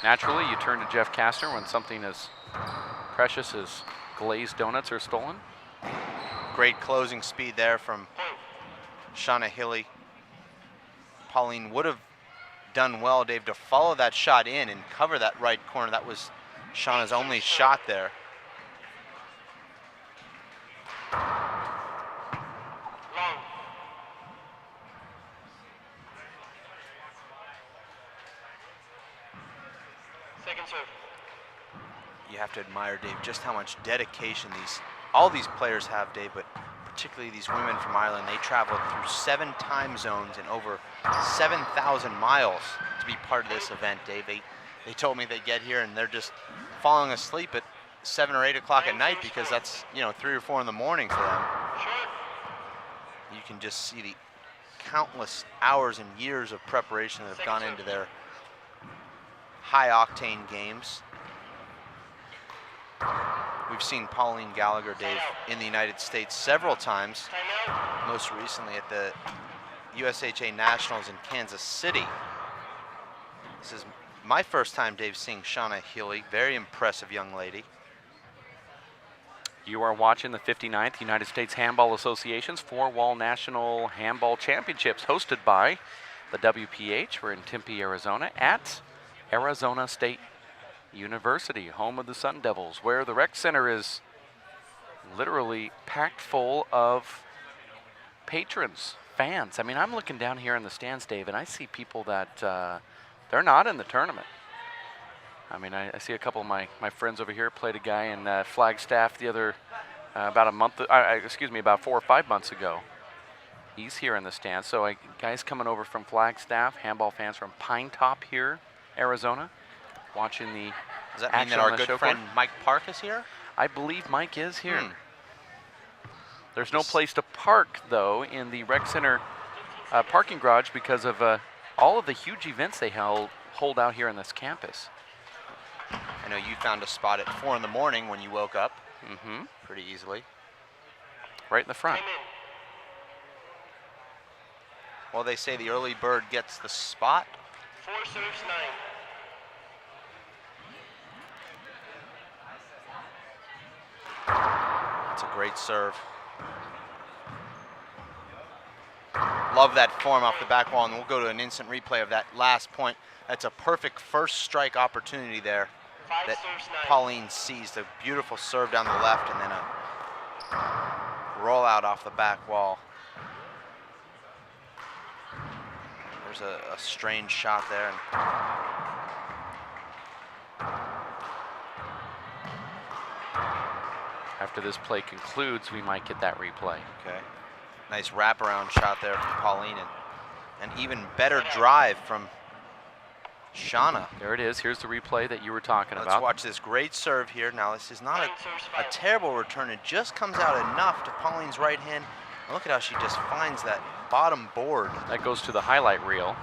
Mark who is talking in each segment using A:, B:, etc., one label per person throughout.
A: Naturally, you turn to Jeff Kastner when something as precious as glazed donuts are stolen.
B: Great closing speed there from Shauna Hilly. Pauline would have done well, Dave, to follow that shot in and cover that right corner. That was Shauna's only shot there.
C: Second serve.
B: You have to admire, Dave, just how much dedication all these players have, Dave, but particularly these women from Ireland. They traveled through 7 time zones and over 7,000 miles to be part of this event, Dave. They told me they get here and they're just falling asleep at 7 or 8 o'clock at night because that's, 3 or 4 in the morning for them. You can just see the countless hours and years of preparation that have gone into their high-octane games. We've seen Pauline Gallagher, Dave, in the United States several times, most recently at the USHA Nationals in Kansas City. This is my first time, Dave, seeing Shauna Healy. Very impressive young lady.
A: You are watching the 59th United States Handball Association's 4-Wall National Handball Championships, hosted by the WPH. We're in Tempe, Arizona, at Arizona State University, home of the Sun Devils, where the rec center is literally packed full of patrons, fans. I mean, I'm looking down here in the stands, Dave, and I see people that they're not in the tournament. I mean, I see a couple of my friends over here played a guy in Flagstaff the other, about 4 or 5 months ago. He's here in the stands. So guys coming over from Flagstaff, handball fans from Pine Top here, Arizona, watching the
B: Does that mean that our good friend Mike Park is here?
A: I believe Mike is here. There's no place to park, though, in the rec center parking garage because of all of the huge events they hold out here on this campus.
B: I know you found a spot at 4 in the morning when you woke up. Pretty easily.
A: Right in the front.
B: Well, they say the early bird gets the spot.
C: 4 serves 9.
B: That's a great serve. Love that form off the back wall, and we'll go to an instant replay of that last point. That's a perfect first strike opportunity there that Pauline seized. A beautiful serve down the left and then a rollout off the back wall. There's a strange shot there.
A: After this play concludes, we might get that replay.
B: Okay. Nice wraparound shot there from Pauline, and an even better drive from Shauna.
A: There it is. Here's the replay that you were talking about.
B: Let's watch this great serve here. Now, this is not a terrible return. It just comes out enough to Pauline's right hand. And look at how she just finds that bottom board.
A: That goes to the highlight reel.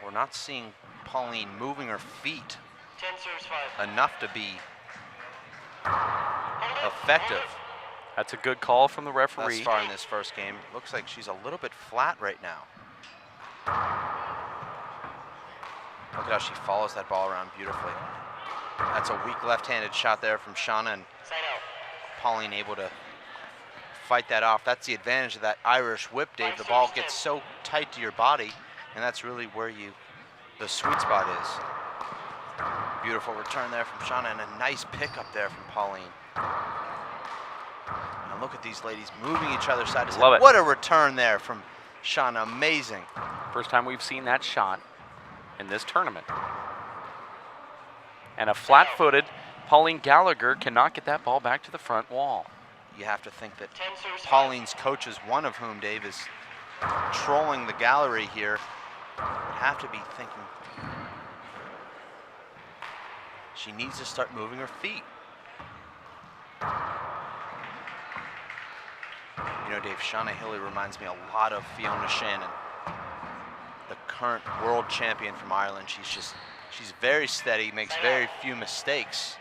B: We're not seeing Pauline moving her feet
C: 10 serves 5.
B: enough to be effective.
A: That's a good call from the referee.
B: Thus far in this first game. Looks like she's a little bit flat right now. Look at how she follows that ball around beautifully. That's a weak left-handed shot there from Shauna, and Pauline able to fight that off. That's the advantage of that Irish whip, Dave. The ball gets so tight to your body, and that's really where the sweet spot is. Beautiful return there from Shauna, and a nice pickup there from Pauline. And look at these ladies moving each other side to side.
A: Love it.
B: What a return there from Shauna, amazing.
A: First time we've seen that shot in this tournament. And a flat-footed Pauline Gallagher cannot get that ball back to the front wall.
B: You have to think that Pauline's coaches, one of whom, Dave, is trolling the gallery here, would have to be thinking she needs to start moving her feet. You know, Dave, Shauna Hilly reminds me a lot of Fiona Shannon, the current world champion from Ireland. She's very steady, makes very few mistakes.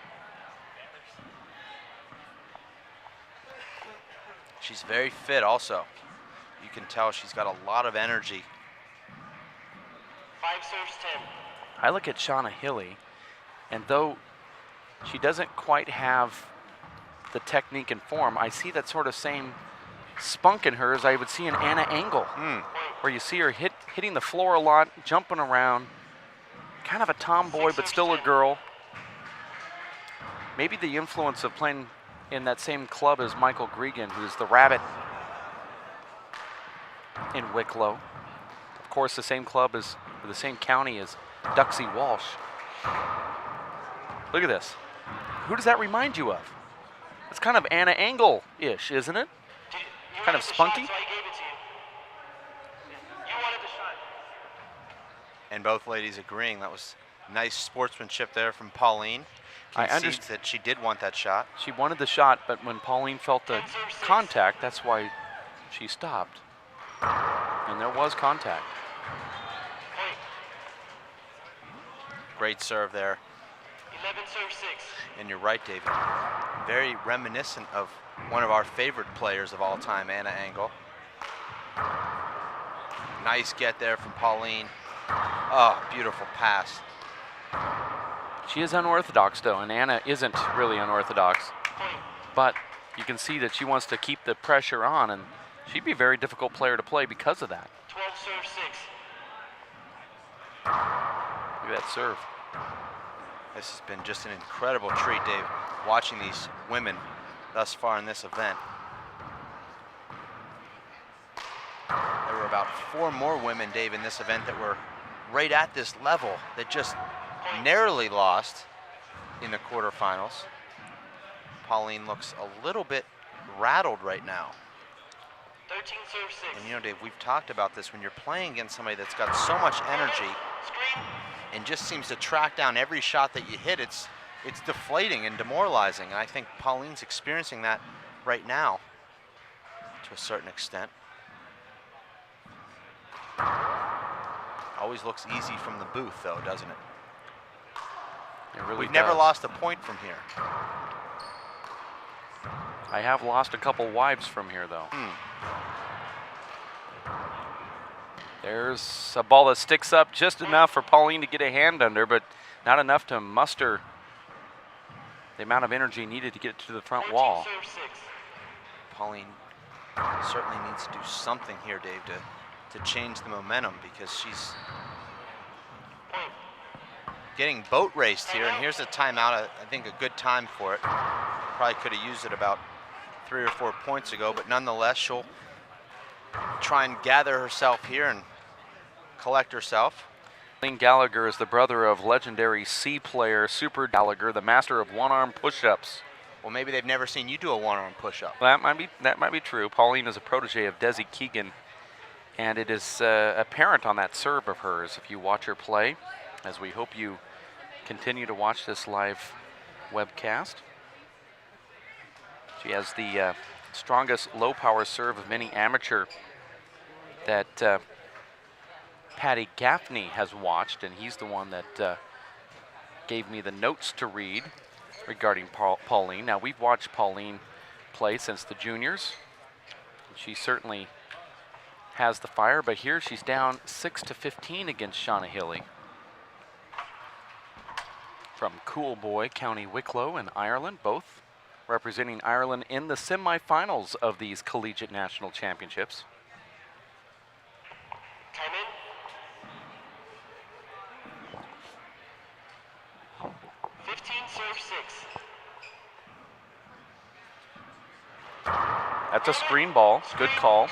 B: She's very fit also. You can tell she's got a lot of energy.
C: 5 serves 10.
A: I look at Shauna Hilly, and though she doesn't quite have the technique and form, I see that sort of same spunk in her as I would see in Anna Engel, where you see her hitting the floor a lot, jumping around, kind of a tomboy but still a girl. Maybe the influence of playing in that same club as Michael Gregan, who's the Rabbit in Wicklow. Of course, the same club as, or the same county as Duxie Walsh. Look at this. Who does that remind you of? It's kind of Anna Engel-ish, isn't it?
C: You
A: Kind of
C: wanted the
A: spunky?
C: shot, so I gave it to you. You wanted the shot.
B: And both ladies agreeing. That was nice sportsmanship there from Pauline.
A: I
B: Concedes that she did want that shot.
A: She wanted the shot, but when Pauline felt the contact, that's why she stopped. And there was contact.
C: Point.
B: Great serve there.
C: 11 serves 6.
B: And you're right, David. Very reminiscent of one of our favorite players of all time, Anna Engel. Nice get there from Pauline. Oh, beautiful pass.
A: She is unorthodox, though, and Anna isn't really unorthodox.
C: Point.
A: But you can see that she wants to keep the pressure on, and she'd be a very difficult player to play because of that.
C: 12 serves 6.
A: Look at that serve.
B: This has been just an incredible treat, Dave, watching these women thus far in this event. There were about 4 more women, Dave, in this event that were right at this level that just narrowly lost in the quarterfinals. Pauline looks a little bit rattled right now.
C: 13 serves 6.
B: And you know, Dave, we've talked about this. When you're playing against somebody that's got so much energy
C: Screen.
B: and just seems to track down every shot that you hit, it's deflating and demoralizing. And I think Pauline's experiencing that right now to a certain extent. Always looks easy from the booth, though, doesn't it?
A: It really
B: We've never
A: does.
B: lost a point from here.
A: I have lost a couple wives from here, though. There's a ball that sticks up just enough for Pauline to get a hand under, but not enough to muster the amount of energy needed to get it to the front
C: 13
A: wall.
C: serves 6.
B: Pauline certainly needs to do something here, Dave, to change the momentum, because she's
C: Point.
B: getting boat raced here. And here's a timeout, I think a good time for it. Probably could have used it about 3 or 4 points ago, but nonetheless, she'll try and gather herself here and collect herself.
A: Pauline Gallagher is the brother of legendary C player Super Gallagher, the master of one-arm push-ups.
B: Well, maybe they've never seen you do a one-arm push-up.
A: That might be true. Pauline is a protege of Desi Keegan, and it is apparent on that serve of hers if you watch her play, as we hope you continue to watch this live webcast. She has the strongest low-power serve of any amateur that Patty Gaffney has watched, and he's the one that gave me the notes to read regarding Pauline. Now, we've watched Pauline play since the juniors. She certainly has the fire, but here she's down 6-15 against Shauna Hilly from Coolboy, County Wicklow in Ireland, both representing Ireland in the semifinals of these collegiate national championships.
C: Time in. 15 serves 6.
A: That's a screen ball. Good call.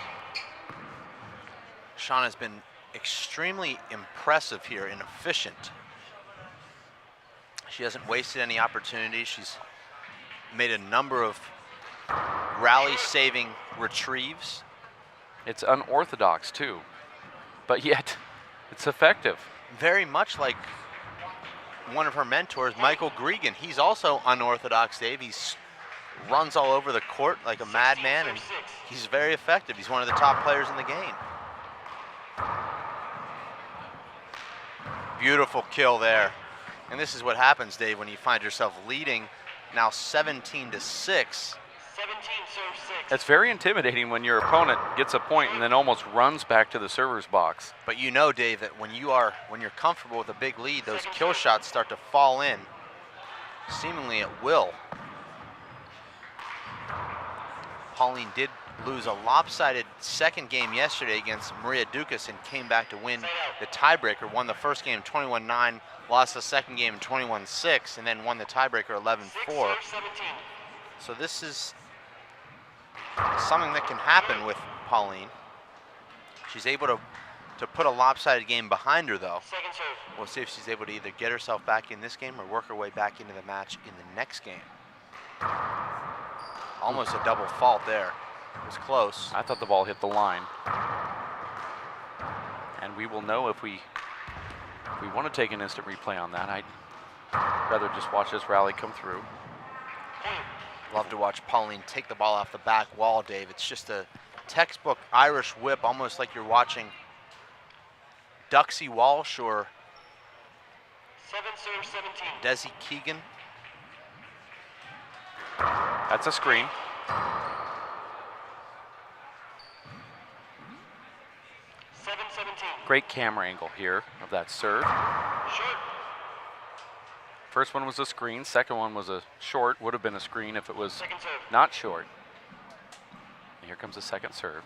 B: Shauna's been extremely impressive here and efficient. She hasn't wasted any opportunities. She's made a number of rally-saving retrieves.
A: It's unorthodox, too, but yet it's effective.
B: Very much like one of her mentors, Michael Gregan. He's also unorthodox, Dave. He runs all over the court like a madman, and he's very effective. He's one of the top players in the game. Beautiful kill there. And this is what happens, Dave, when you find yourself leading now 17-6
C: 17, serve 6.
A: It's very intimidating when your opponent gets a point and then almost runs back to the server's box.
B: But you know, Dave, that when you're comfortable with a big lead, those kill shots start to fall in, seemingly at will. Pauline did lose a lopsided second game yesterday against Maria Dukas and came back to win the tiebreaker, won the first game 21-9, lost the second game 21-6, and then won the tiebreaker 11-4.
C: 17.
B: So this is something that can happen with Pauline. She's able to put a lopsided game behind her, though.
C: Second serve.
B: We'll see if she's able to either get herself back in this game or work her way back into the match in the next game. Almost a double fault there. It was close.
A: I thought the ball hit the line. And we will know if we want to take an instant replay on that. I'd rather just watch this rally come through.
B: Love to watch Pauline take the ball off the back wall, Dave. It's just a textbook Irish whip, almost like you're watching Duxie Walsh or
C: 7 serve 17.
B: Desi Keegan.
A: That's a screen.
C: 7-17.
A: Great camera angle here of that serve.
C: Short.
A: First one was a screen, second one was a short, would have been a screen if it was
C: Second serve.
A: not short. And here comes the second serve.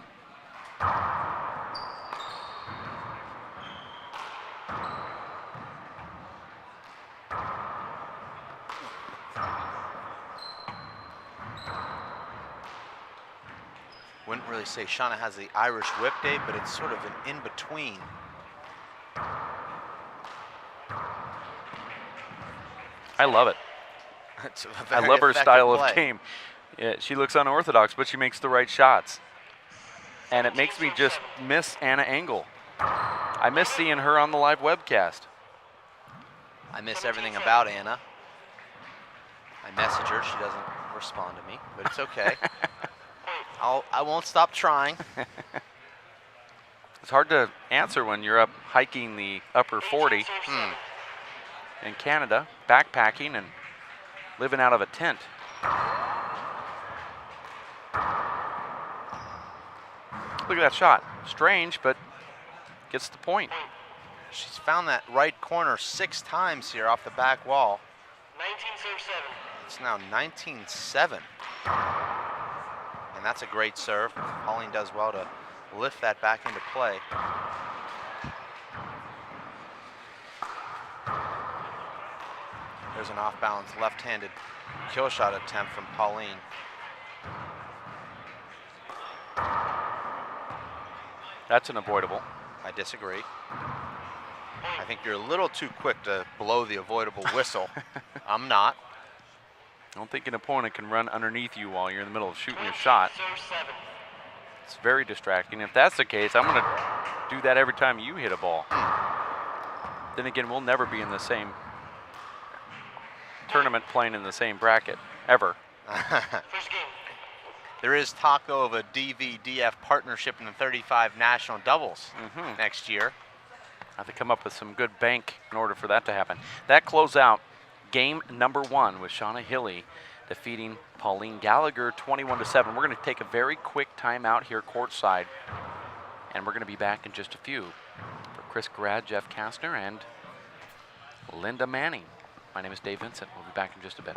B: Wouldn't really say Shauna has the Irish whip, Dave, but it's sort of an in-between.
A: I love it.
B: It's a
A: I
B: very
A: love her
B: effective
A: style
B: play.
A: of game. Yeah, she looks unorthodox, but she makes the right shots. And it makes me just miss Anna Engel. I miss seeing her on the live webcast.
B: I miss everything about Anna. I message her, she doesn't respond to me, but it's okay. I won't stop trying.
A: It's hard to answer when you're up hiking the upper 40 in Canada, backpacking and living out of a tent. Look at that shot. Strange, but gets the point.
B: She's found that right corner 6 times here off the back wall.
C: 19 serve 7.
B: It's now 19-7. And that's a great serve. Pauline does well to lift that back into play. There's an off-balance left-handed kill shot attempt from Pauline.
A: That's an avoidable.
B: I disagree. I think you're a little too quick to blow the avoidable whistle. I'm not.
A: I don't think an opponent can run underneath you while you're in the middle of shooting your shot.
C: Serve 7.
A: It's very distracting. If that's the case, I'm going to do that every time you hit a ball. Then again, we'll never be in the same tournament playing in the same bracket, ever.
C: First game.
B: There is talk of a DV-DF partnership in the 35 national doubles next year.
A: I have to come up with some good bank in order for that to happen. That closed out game number 1 with Shauna Hilly defeating Pauline Gallagher 21-7. We're going to take a very quick timeout here courtside, and we're going to be back in just a few. For Chris Grad, Jeff Kastner, and Linda Manning. My name is Dave Vincent. We'll be back in just a bit.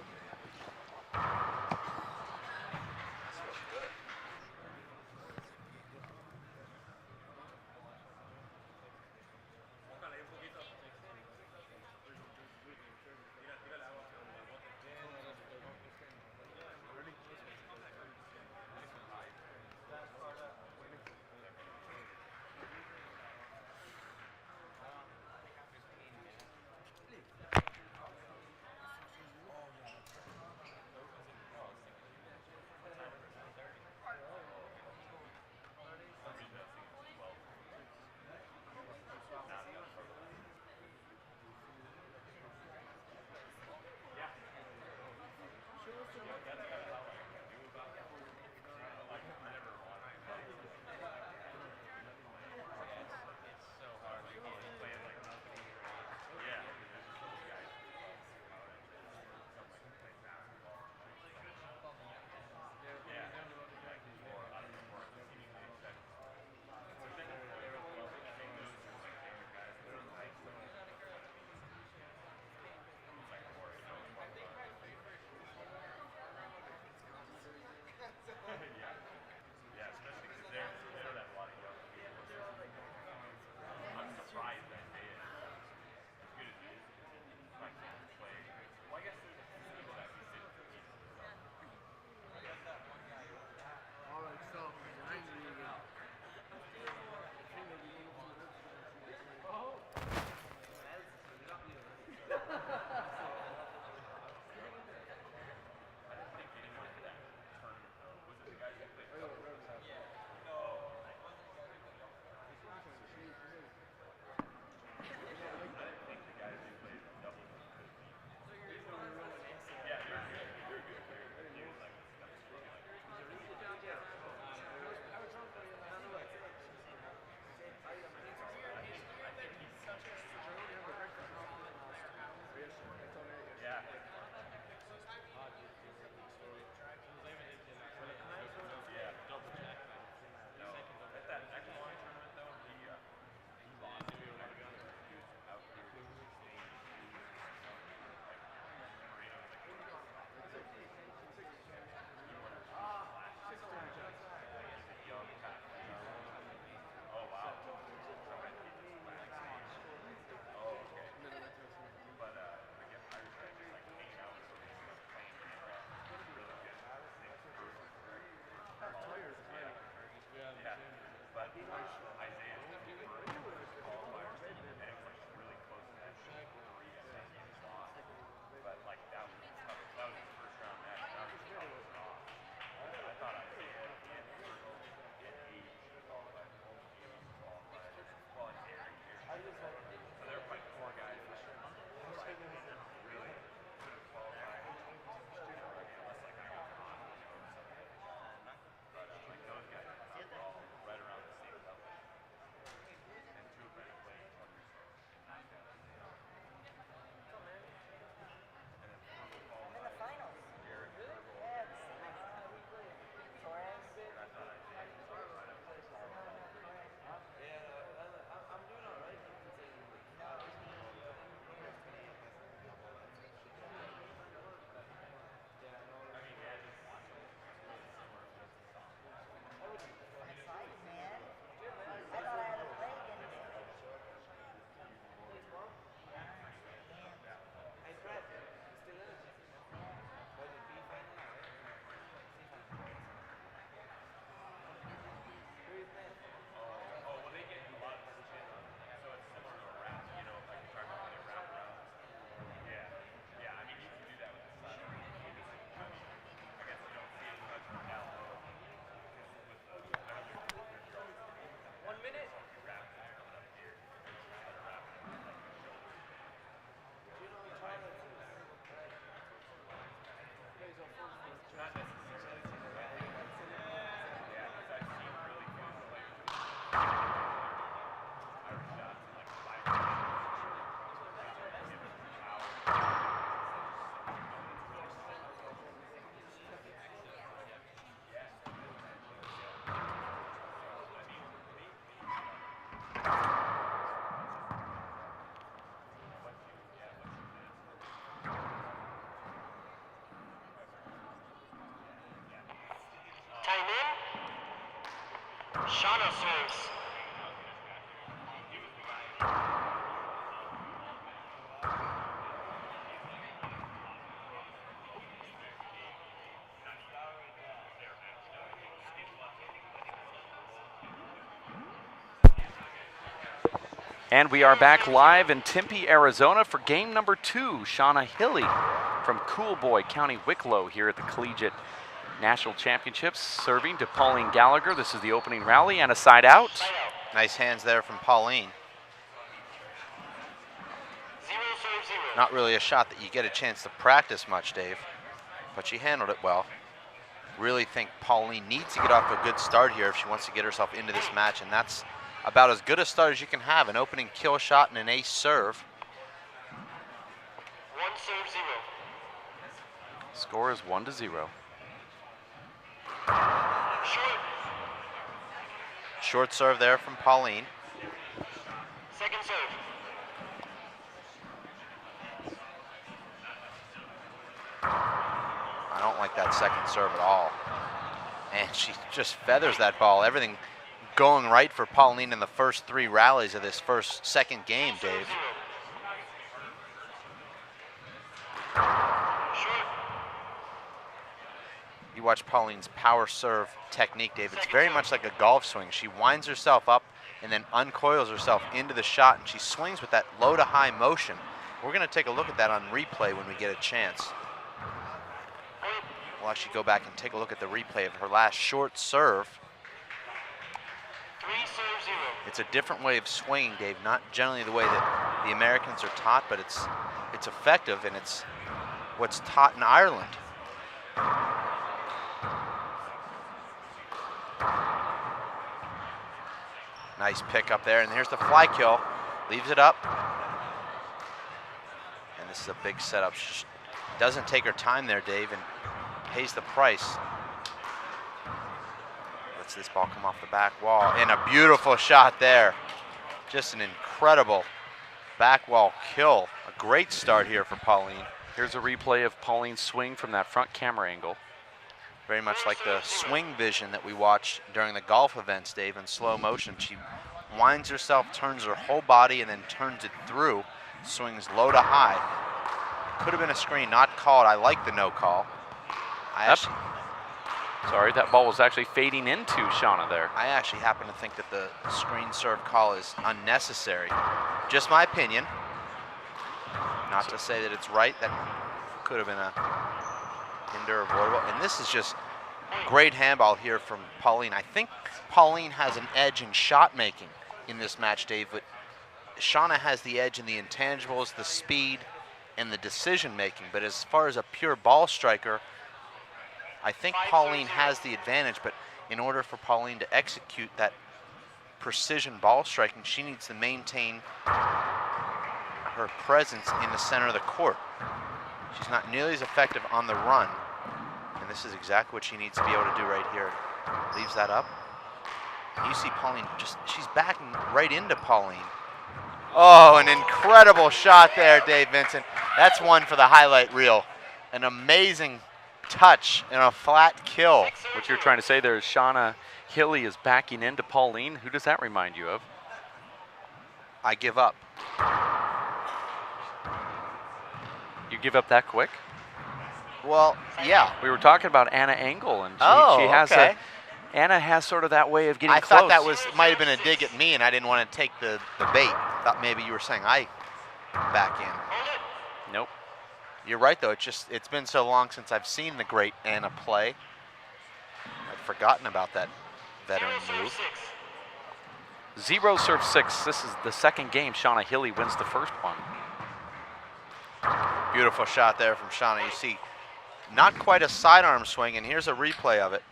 C: Time in. Shauna serves.
A: And we are back live in Tempe, Arizona for game number 2. Shauna Hilly from Cool Boy County Wicklow here at the Collegiate National Championships, serving to Pauline Gallagher. This is the opening rally and a side out.
B: Nice hands there from Pauline.
C: 0-0.
B: Not really a shot that you get a chance to practice much, Dave, but she handled it well. Really think Pauline needs to get off a good start here if she wants to get herself into this match, and that's about as good a start as you can have, an opening kill shot and an ace serve.
C: 1-0.
A: Score is 1-0.
C: Short.
B: Short serve there from Pauline.
C: Second serve.
B: I don't like that second serve at all. And she just feathers that ball. Everything going right for Pauline in the first 3 rallies of this second game, Dave.
C: Short.
B: You watch Pauline's power serve technique, Dave. It's very much like a golf swing. She winds herself up and then uncoils herself into the shot, and she swings with that low to high motion. We're going to take a look at that on replay when we get a chance. We'll actually go back and take a look at the replay of her last short serve.
C: 3-0.
B: It's a different way of swinging, Dave. Not generally the way that the Americans are taught, but it's effective, and it's what's taught in Ireland. Nice pick up there, and here's the fly kill. Leaves it up. And this is a big setup. She doesn't take her time there, Dave, and pays the price. Lets this ball come off the back wall, and a beautiful shot there. Just an incredible back wall kill. A great start here for Pauline.
A: Here's a replay of Pauline's swing from that front camera angle.
B: Very much like the swing vision that we watch during the golf events, Dave, in slow motion. She winds herself, turns her whole body, and then turns it through. Swings low to high. Could have been a screen, not called. I like the no call.
A: Sorry, that ball was actually fading into Shauna there.
B: I actually happen to think that the screen serve call is unnecessary. Just my opinion. Not to say that it's right. That could have been a hinder avoidable. And this is just great handball here from Pauline. I think Pauline has an edge in shot making in this match, Dave, but Shauna has the edge in the intangibles, the speed, and the decision making. But as far as a pure ball striker, I think Pauline has the advantage, but in order for Pauline to execute that precision ball striking, she needs to maintain her presence in the center of the court. She's not nearly as effective on the run, and this is exactly what she needs to be able to do right here. Leaves that up. You see Pauline she's backing right into Pauline. Oh, an incredible shot there, Dave Vincent. That's one for the highlight reel. An amazing touch and a flat kill.
A: What you're trying to say there is Shauna Hilly is backing into Pauline. Who does that remind you of?
B: I give up.
A: You give up that quick?
B: Well, yeah.
A: We were talking about Anna Engel, and she has
B: okay.
A: Anna has sort of that way of getting
B: I
A: close.
B: thought that might have been a dig at me, and I didn't want to take the bait. Thought maybe you were saying I back in.
A: Nope.
B: You're right, though. It's been so long since I've seen the great Anna play. I'd forgotten about that veteran move.
A: 0 serve 6. This is the second game Shauna Hilly wins the first one.
B: Beautiful shot there from Shauna. You see, not quite a sidearm swing, and here's a replay of it.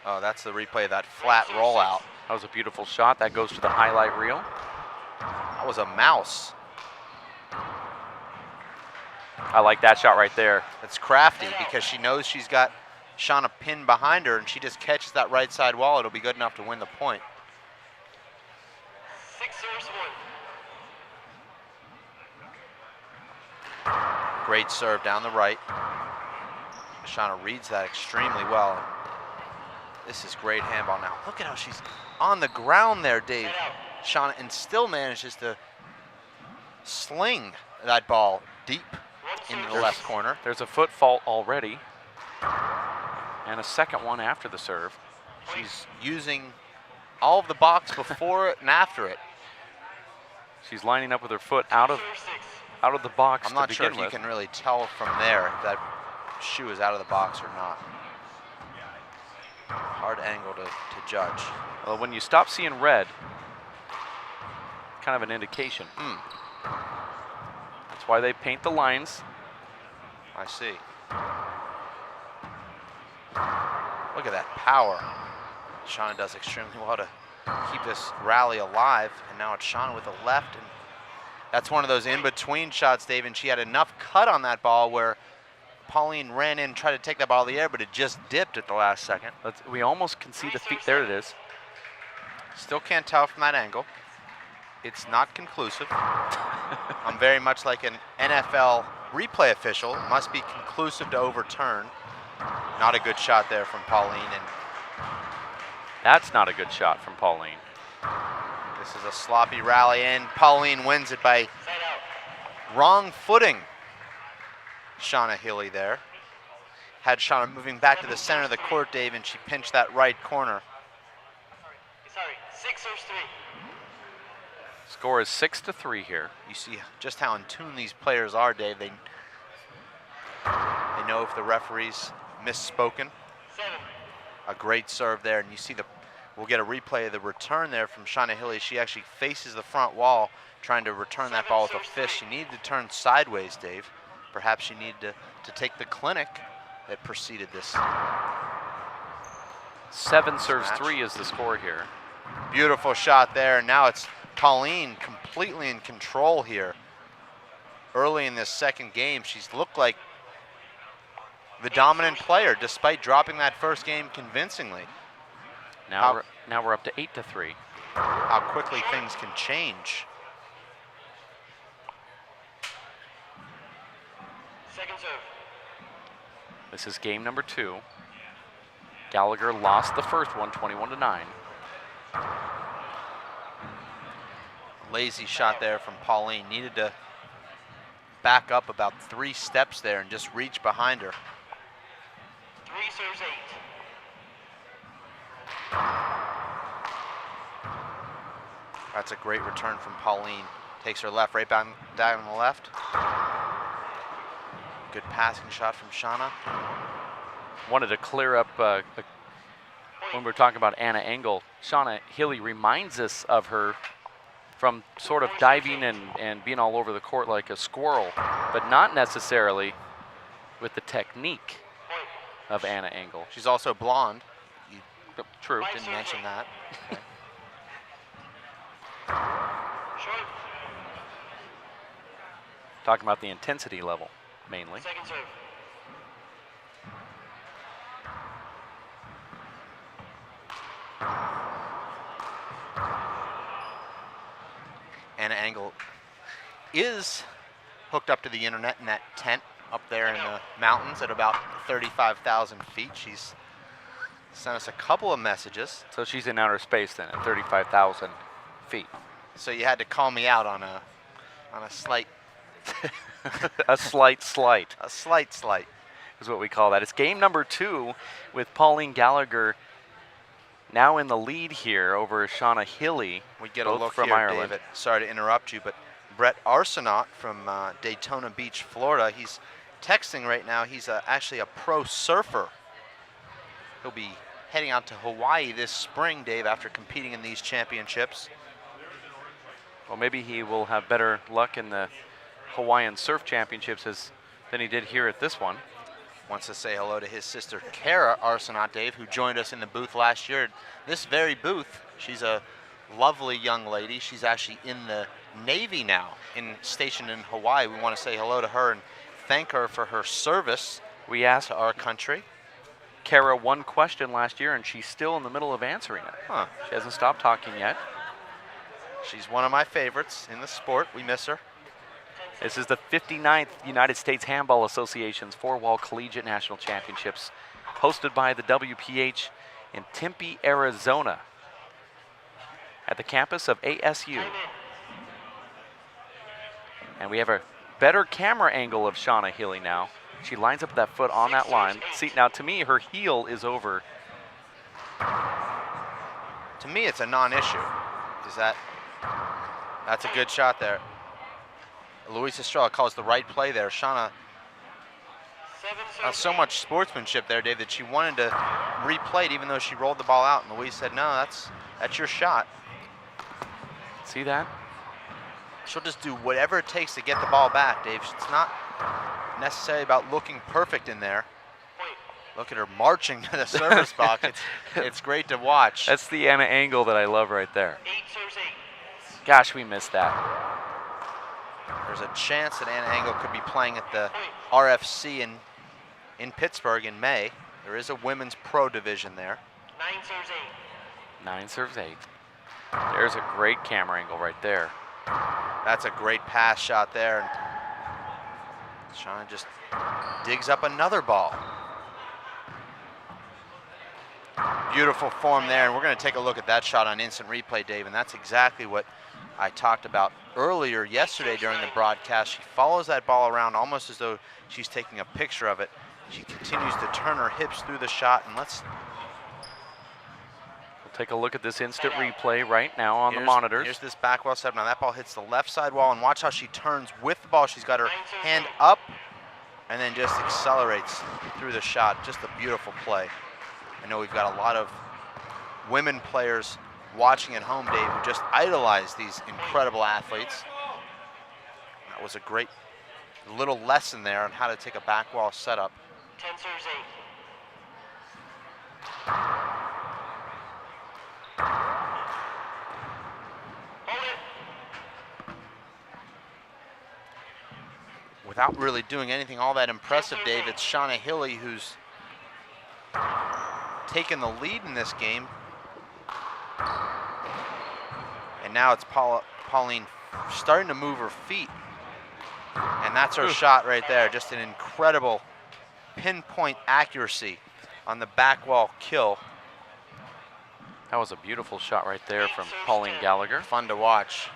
B: Oh, that's the replay of that flat rollout.
A: That was a beautiful shot. That goes to the highlight reel.
B: That was a mouse.
A: I like that shot right there.
B: It's crafty because she knows she's got Shauna pinned behind her, and she just catches that right side wall. It'll be good enough to win the point.
C: 6 serves 1.
B: Great serve down the right. Shauna reads that extremely well. This is great handball now. Look at how she's on the ground there, Dave. Shauna, and still manages to sling that ball deep into the left corner.
A: There's a foot fault already, and a second one after the serve.
B: She's using all of the box before it and after it.
A: She's lining up with her foot out of the box.
B: I'm not
A: to
B: sure
A: begin
B: if you
A: with.
B: can really tell from there if that shoe is out of the box or not. Hard angle to judge.
A: Well, when you stop seeing red, kind of an indication. That's why they paint the lines.
B: I see. Look at that power. Shauna does extremely well to keep this rally alive, and now it's Shauna with the left, and that's one of those in-between shots, Dave, and she had enough cut on that ball where Pauline ran in and tried to take that ball in the air, but it just dipped at the last second.
A: We almost can see the feet. There it is.
B: Still can't tell from that angle. It's not conclusive. I'm very much like an NFL replay official. It must be conclusive to overturn. Not a good shot there from Pauline, and
A: That's not a good shot from Pauline.
B: this is a sloppy rally, and Pauline wins it by wrong footing. Shauna Hilly there. Had Shauna moving back to the center of the court, Dave, and she pinched that right corner.
C: Sorry, 6 serves 3.
A: Score is 6-3 here.
B: You see just how in tune these players are, Dave. They know if the referee's misspoken.
C: 7.
B: A great serve there, and you see we'll get a replay of the return there from Shauna Hilly. She actually faces the front wall trying to return that ball with a fist. She needed to turn sideways, Dave. Perhaps she needed to take the clinic that preceded this.
A: 7 serves
B: match.
A: 3 is the score here.
B: Beautiful shot there, and now it's Pauline completely in control here. Early in this second game, she's looked like the dominant player despite dropping that first game convincingly.
A: Now we're up to 8-3.
B: How quickly things can change.
C: Second serve.
A: This is game number 2. Gallagher lost the first one, 21-9.
B: Lazy shot there from Pauline. Needed to back up about 3 steps there and just reach behind her.
C: 3 serves 8.
B: That's a great return from Pauline. Takes her left, right down the left. Good passing shot from Shauna.
A: Wanted to clear up when we were talking about Anna Engel. Shauna Hilly reminds us of her from sort of diving and being all over the court like a squirrel, but not necessarily with the technique of Anna Engel.
B: She's also blonde. You
A: True.
B: didn't mention that. Okay.
C: Short.
A: Talking about the intensity level, mainly.
C: Second serve.
B: Anna Engel is hooked up to the internet in that tent up there in the mountains at about 35,000 feet. She's sent us a couple of messages.
A: So she's in outer space then at 35,000 feet.
B: So you had to call me out on a slight,
A: A slight
B: slight.
A: is what we call that. It's game number 2 with Pauline Gallagher now in the lead here over Shauna Hilly.
B: We get a
A: both
B: look
A: from
B: here,
A: Ireland.
B: David. Sorry to interrupt you, but Brett Arsenault from Daytona Beach, Florida. He's texting right now. He's actually a pro surfer. He'll be heading out to Hawaii this spring, Dave, after competing in these championships.
A: Well, maybe he will have better luck in the Hawaiian Surf Championships than he did here at this one.
B: Wants to say hello to his sister, Kara Arsenault, Dave, who joined us in the booth last year. This very booth, she's a lovely young lady. She's actually in the Navy now, stationed in Hawaii. We want to say hello to her and thank her for her service
A: We asked
B: to our country.
A: Kara one question last year, and she's still in the middle of answering it.
B: Huh.
A: She hasn't stopped talking yet.
B: She's one of my favorites in the sport. We miss her.
A: This is the 59th United States Handball Association's Four-Wall Collegiate National Championships, hosted by the WPH in Tempe, Arizona, at the campus of ASU. And we have a better camera angle of Shauna Hilly now. She lines up that foot on that line. See, now to me, her heel is over.
B: To me, it's a non-issue. That's a good shot there. Luis Estrella calls the right play there. Shauna, so much sportsmanship there, Dave, that she wanted to replay it even though she rolled the ball out. And Luis said, no, that's your shot.
A: See that?
B: She'll just do whatever it takes to get the ball back, Dave. It's not necessarily about looking perfect in there. Look at her marching to the service box. It's great to watch.
A: That's the Anna Engel that I love right there.
C: 8 serves 8.
A: Gosh, we missed that.
B: There's a chance that Anna Engel could be playing at the RFC in Pittsburgh in May. There is a women's pro division there.
C: 9 serves 8.
A: 9 serves 8. There's a great camera angle right there.
B: That's a great pass shot there. And Shauna just digs up another ball. Beautiful form there, and we're going to take a look at that shot on instant replay, Dave, and that's exactly what I talked about earlier yesterday during the broadcast. She follows that ball around almost as though she's taking a picture of it. She continues to turn her hips through the shot, and we'll
A: take a look at this instant replay right now on the monitors.
B: Here's this back wall setup. Now that ball hits the left side wall, and watch how she turns with the ball. She's got her hand up and then just accelerates through the shot. Just a beautiful play. I know we've got a lot of women players watching at home, Dave, who just idolize these incredible athletes. That was a great little lesson there on how to take a back wall setup.
C: 10 serves 8. Hold it.
B: Without really doing anything all that impressive, Dave, it's Shauna Hilly who's taken the lead in this game. And now it's Pauline starting to move her feet. And that's her shot right there. Just an incredible pinpoint accuracy on the back wall kill.
A: That was a beautiful shot right there from Pauline Gallagher.
B: Fun to watch.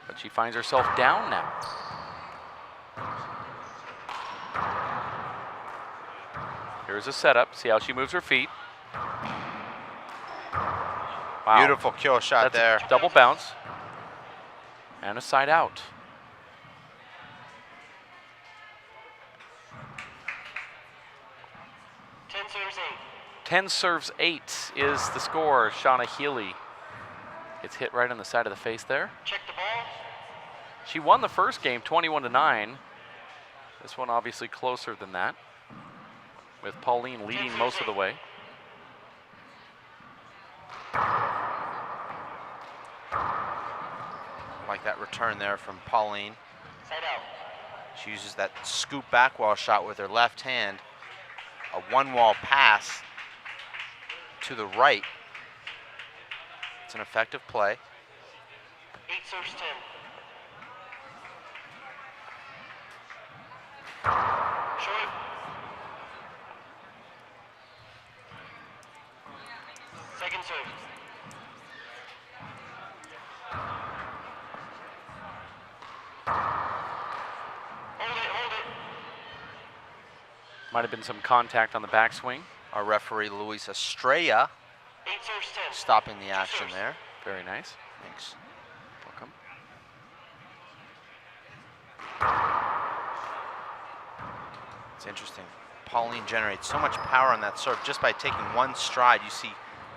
A: But she finds herself down now. Here's a setup. See how she moves her feet. Wow.
B: Beautiful kill shot
A: That's
B: there.
A: a double bounce. And a side out.
C: Ten serves 8.
A: 10 serves 8 is the score. Shauna Healy gets hit right on the side of the face there.
C: Check the ball.
A: She won the first game 21-9. This one obviously closer than that, with Pauline leading most of the way.
B: Like that return there from Pauline.
C: Side out.
B: She uses that scoop back wall shot with her left hand. A one-wall pass to the right. It's an effective play.
C: 8 serves 10. Short. Second serve. Hold it.
A: Might have been some contact on the backswing.
B: Our referee, Luis Estrella,
C: 8 serves 10.
B: stopping the action there.
A: Very nice.
B: Thanks.
A: Welcome.
B: It's interesting. Pauline generates so much power on that serve just by taking one stride. You see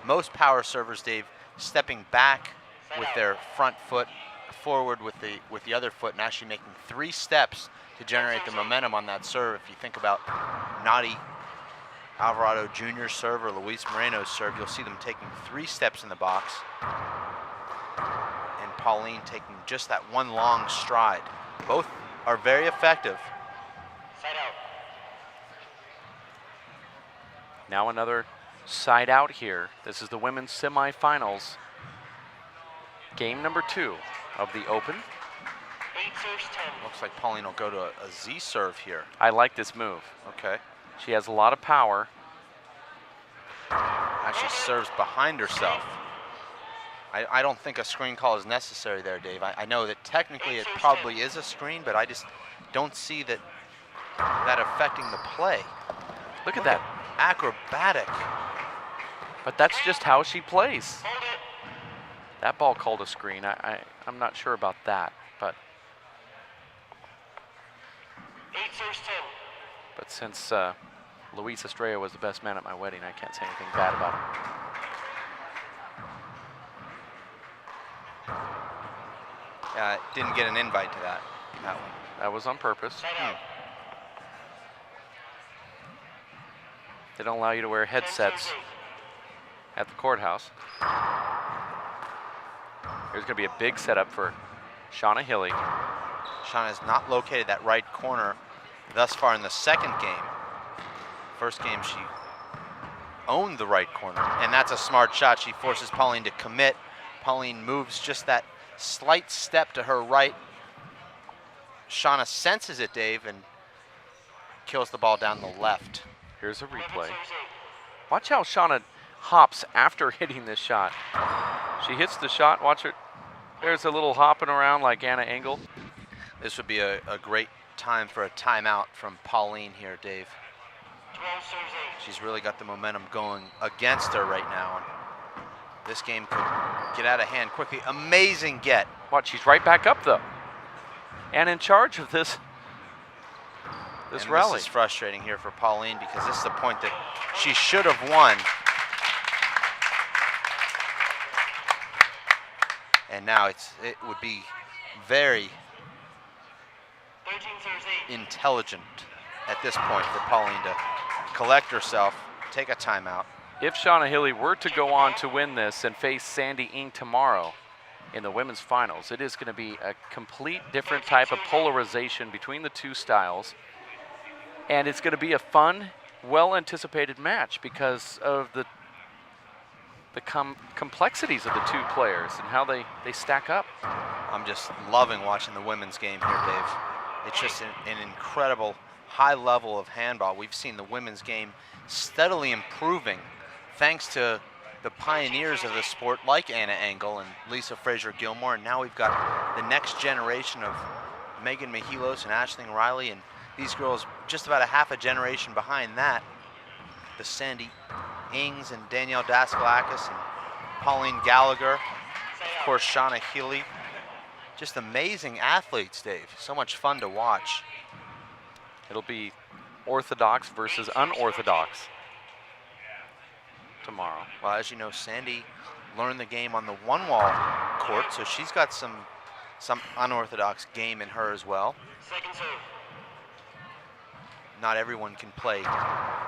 B: most power servers, Dave, stepping back with their front foot forward with the other foot and actually making 3 steps to generate the momentum on that serve. If you think about Nadi Alvarado Jr.'s serve or Luis Moreno's serve, you'll see them taking 3 steps in the box. And Pauline taking just that one long stride. Both are very effective.
C: Side out.
A: Now another side out here. This is the women's semifinals. Game number 2 of the Open.
C: 8 serves 10.
B: Looks like Pauline will go to a Z serve here.
A: I like this move.
B: Okay.
A: She has a lot of power.
B: Actually serves behind herself. I don't think a screen call is necessary there, Dave. I know that technically it probably is a screen, but I just don't see that affecting the play.
A: Look at that.
B: Acrobatic.
A: But that's just how she plays.
C: Hold it.
A: That ball called a screen. I'm not sure about that, but
C: 8 serves 10.
A: but since Luis Estrella was the best man at my wedding, I can't say anything bad about him.
B: Didn't get an invite to that one.
A: That was on purpose.
C: Side out.
A: They don't allow you to wear
C: 10
A: headsets
C: serves 8.
A: at the courthouse. There's going to be a big setup for Shauna Healy.
B: Shauna has not located that right corner thus far in the second game. First game she owned the right corner, and that's a smart shot. She forces Pauline to commit. Pauline moves just that slight step to her right. Shauna senses it, Dave, and kills the ball down the left.
A: Here's a
C: 11
A: replay.
C: serves 8.
A: Watch how Shauna hops after hitting this shot. She hits the shot. Watch her. There's a little hopping around like Anna Engel.
B: This would be a great time for a timeout from Pauline here, Dave.
C: 12 serves 8.
B: She's really got the momentum going against her right now. This game could get out of hand quickly. Amazing get.
A: Watch, she's right back up though, and in charge of this
B: And
A: rally.
B: This is frustrating here for Pauline because this is the point that she should have won. And now it would be very
C: 13 serves 8.
B: intelligent at this point for Pauline to collect herself, take a timeout.
A: If Shauna Healy were to go on to win this and face Sandy Ng tomorrow in the women's finals, it is going to be a complete different type of polarization between the two styles. And it's going to be a fun, well-anticipated match because of the complexities of the two players and how they stack up.
B: I'm just loving watching the women's game here, Dave. It's just an incredible high level of handball. We've seen the women's game steadily improving thanks to the pioneers of the sport like Anna Engel and Lisa Fraser-Gilmore, and now we've got the next generation of Megan Mihalos and Aisling Riley, and these girls just about a half a generation behind that, the Sandy Ings and Danielle Daskalakis and Pauline Gallagher. Of course, Shauna Healy. Just amazing athletes, Dave. So much fun to watch.
A: It'll be orthodox versus unorthodox tomorrow.
B: Well, as you know, Sandy learned the game on the one-wall court, so she's got some unorthodox game in her as well.
C: Second serve.
B: Not everyone can play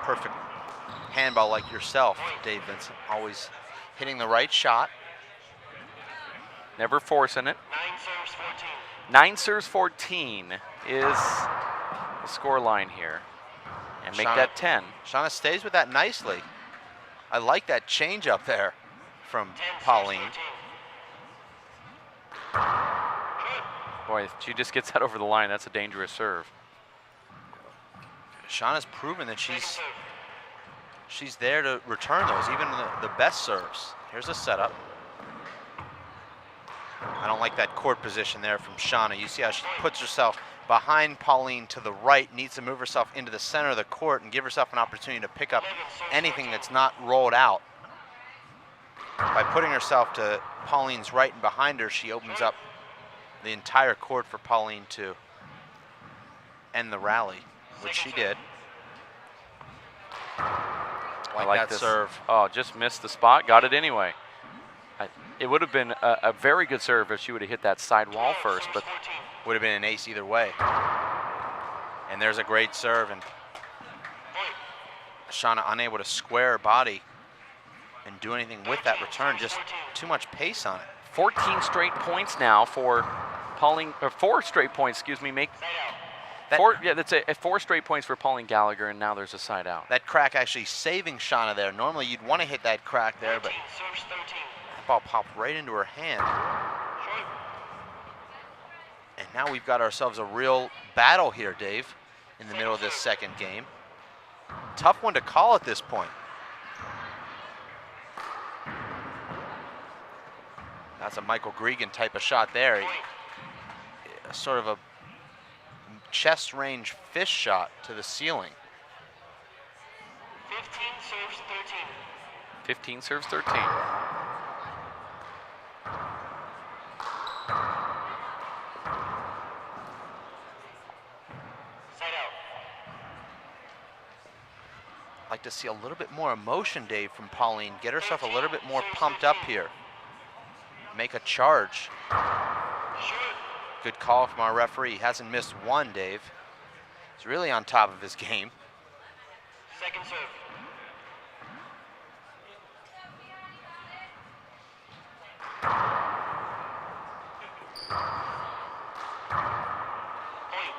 B: perfect handball like yourself, Dave Vincent. Always hitting the right shot.
A: Never forcing it.
C: 9 serves 14.
A: 9 serves 14 is the score line here. And make
B: Shauna-
A: that 10.
B: Shauna stays with that nicely. I like that change up there from
C: 10 serves
B: Pauline.
C: 13.
A: Boy, if she just gets that over the line, that's a dangerous serve.
B: Shauna's proven that
C: Second serve.
B: she's there to return those, even the best serves. Here's a setup. I don't like that court position there from Shauna. You see how she puts herself behind Pauline to the right, needs to move herself into the center of the court and give herself an opportunity to pick up anything that's not rolled out. By putting herself to Pauline's right and behind her, she opens up the entire court for Pauline to end the rally, which she did.
A: I
B: Like that
A: this
B: serve.
A: Oh, just missed the spot, got it anyway. It would have been a very good serve if she would have hit that side wall
C: 12
A: first,
C: serves
A: but
C: 14.
B: Would have been an ace either way. And there's a great serve, and
C: Point.
B: Shauna unable to square her body and do anything with that return. Just too much pace on it.
A: 14 straight points now for Pauline, or 4 straight points, excuse me, make
C: Side out.
A: that's 4 straight points for Pauline Gallagher, and now there's a side out.
B: That crack actually saving Shauna there. Normally you'd want to hit that crack there, but
C: 13 serves 13.
B: that ball popped right into her hand.
C: Short.
B: And now we've got ourselves a real battle here, Dave, in the middle of this second game. Tough one to call at this point. That's a Michael Gregan type of shot there.
C: Point.
B: Sort of a chest range fish shot to the ceiling.
C: 15 serves 13.
A: 15 serves 13.
C: Side out.
B: I'd like to see a little bit more emotion, Dave, from Pauline. Get herself a little bit more pumped up here. Make a charge.
C: Short.
B: Good call from our referee. He hasn't missed one, Dave. He's really on top of his game.
C: Second serve. Point.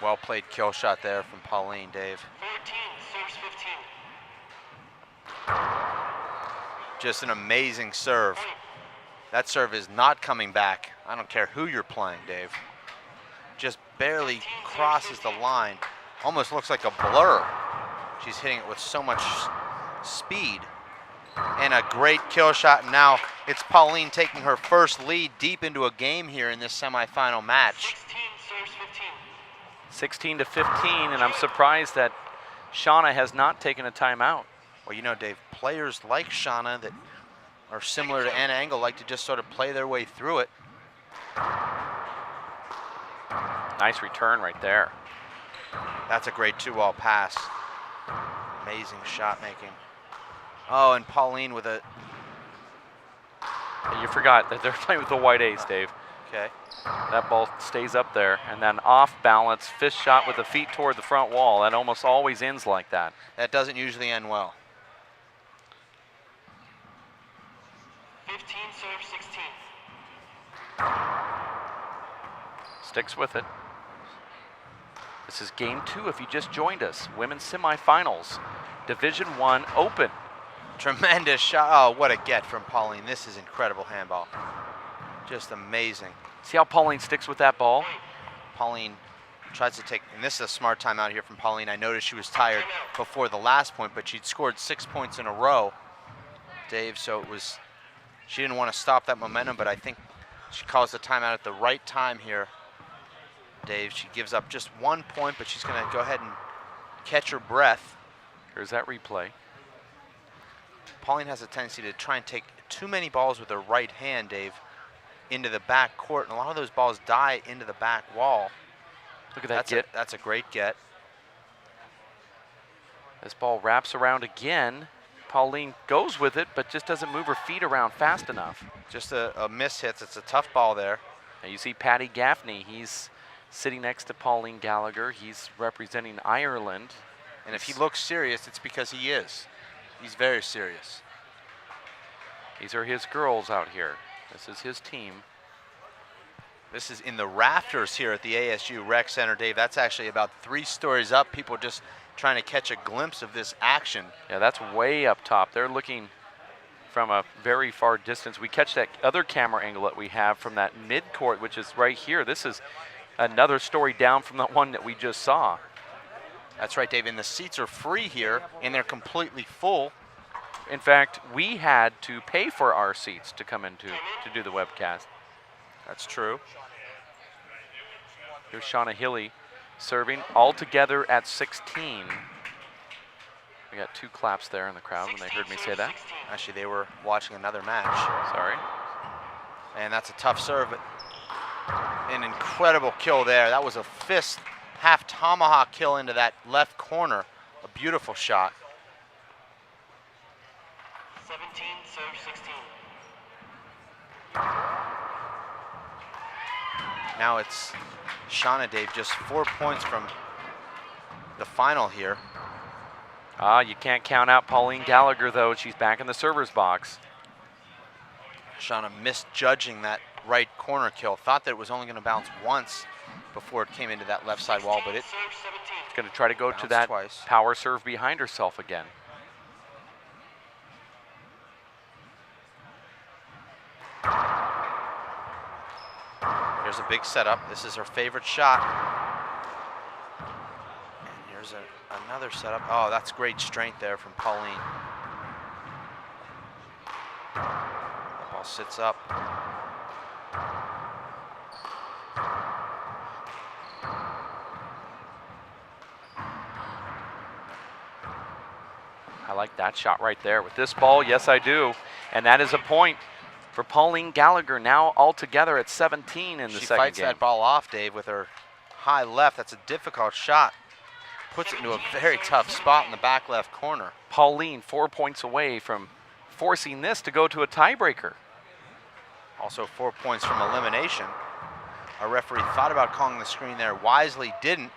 B: Well played kill shot there from Pauline, Dave.
C: 14 serves 15.
B: Just an amazing serve.
C: Point.
B: That serve is not coming back. I don't care who you're playing, Dave. Just barely crosses the line. Almost looks like a blur. She's hitting it with so much speed. And a great kill shot. And now it's Pauline taking her first lead deep into a game here in this semifinal match.
C: 16 serves 15.
A: 16 to 15, and I'm surprised that Shauna has not taken a timeout.
B: Well, you know, Dave, players like Shauna that are similar to Anna Engel like to just sort of play their way through it.
A: Nice return right there.
B: That's a great two-wall pass. Amazing shot making. Oh, and Pauline with a,
A: You forgot that they're playing with the white ace, Dave.
B: okay.
A: That ball stays up there, and then off balance, fist shot with the feet toward the front wall. That almost always ends like that.
B: That doesn't usually end well.
C: 15 serves 16.
A: Sticks with it. This is game 2 if you just joined us. Women's semifinals, Division I Open.
B: Tremendous shot. Oh, what a get from Pauline. This is incredible handball. Just amazing.
A: See how Pauline sticks with that ball?
B: Pauline tries to take, and this is a smart timeout here from Pauline. I noticed she was tired before the last point, but she'd scored 6 points in a row, Dave, so it was, she didn't want to stop that momentum, but I think she calls the timeout at the right time here, Dave. She gives up just 1 point, but she's going to go ahead and catch her breath.
A: Here's that replay.
B: Pauline has a tendency to try and take too many balls with her right hand, Dave, into the back court, and a lot of those balls die into the back wall.
A: Look at that get.
B: That's a great get.
A: This ball wraps around again. Pauline goes with it, but just doesn't move her feet around fast enough.
B: Just a miss hits. It's a tough ball there.
A: Now you see Paddy Gaffney. He's sitting next to Pauline Gallagher. He's representing Ireland.
B: And if he looks serious, it's because he is. He's very serious.
A: These are his girls out here. This is his team.
B: This is in the rafters here at the ASU Rec Center, Dave. That's actually about 3 stories up. People just trying to catch a glimpse of this action.
A: Yeah, that's way up top. They're looking from a very far distance. We catch that other camera angle that we have from that mid-court, which is right here. This is another story down from the one that we just saw.
B: That's right, Dave, and the seats are free here, and they're completely full.
A: In fact, we had to pay for our seats to come in to do the webcast.
B: That's true.
A: Here's Shauna Hilly serving all together at 16. We got 2 claps there in the crowd when they heard me say that.
B: Actually, they were watching another match.
A: Sorry.
B: And that's a tough serve, but an incredible kill there. That was a fist half tomahawk kill into that left corner. A beautiful shot.
C: 17, serve 16.
B: Now it's Shauna, Dave, just 4 points from the final here.
A: You can't count out Pauline Gallagher, though. She's back in the server's box.
B: Shauna misjudging that right corner kill. Thought that it was only going to bounce once before it came into that left side wall, but it's
C: Serve 17.
A: going to try to go to
B: bounced
A: that
B: twice.
A: power serve behind herself again.
B: Here's a big setup. This is her favorite shot. And here's another setup. Oh, that's great strength there from Pauline. The ball sits up.
A: I like that shot right there. With this ball, yes, I do. And that is a point for Pauline Gallagher, now all together at 17 in the
B: She
A: second
B: fights
A: game.
B: that ball off, Dave, with her high left. That's a difficult shot. Puts it into a very tough spot in the back left corner.
A: Pauline 4 points away from forcing this to go to a tiebreaker.
B: Also 4 points from elimination. Our referee thought about calling the screen there, wisely didn't.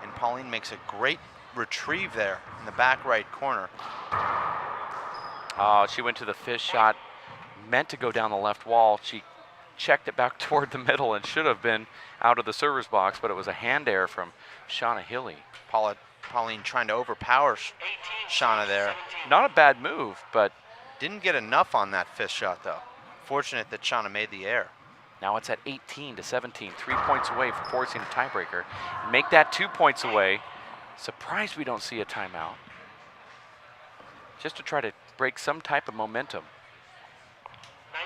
B: And Pauline makes a great retrieve there in the back right corner.
A: She went to the fish shot, meant to go down the left wall. She checked it back toward the middle and should have been out of the server's box, but it was a hand error from Shauna Hilly.
B: Pauline trying to overpower
C: 18,
B: Shauna there.
C: 17.
A: Not a bad move, but
B: Didn't get enough on that fist shot though. Fortunate that Shauna made the air.
A: now it's at 18 to 17, 3 points away from forcing a tiebreaker. Make that 2 points away. Surprised we don't see a timeout. Just to try to break some type of momentum.
C: 19,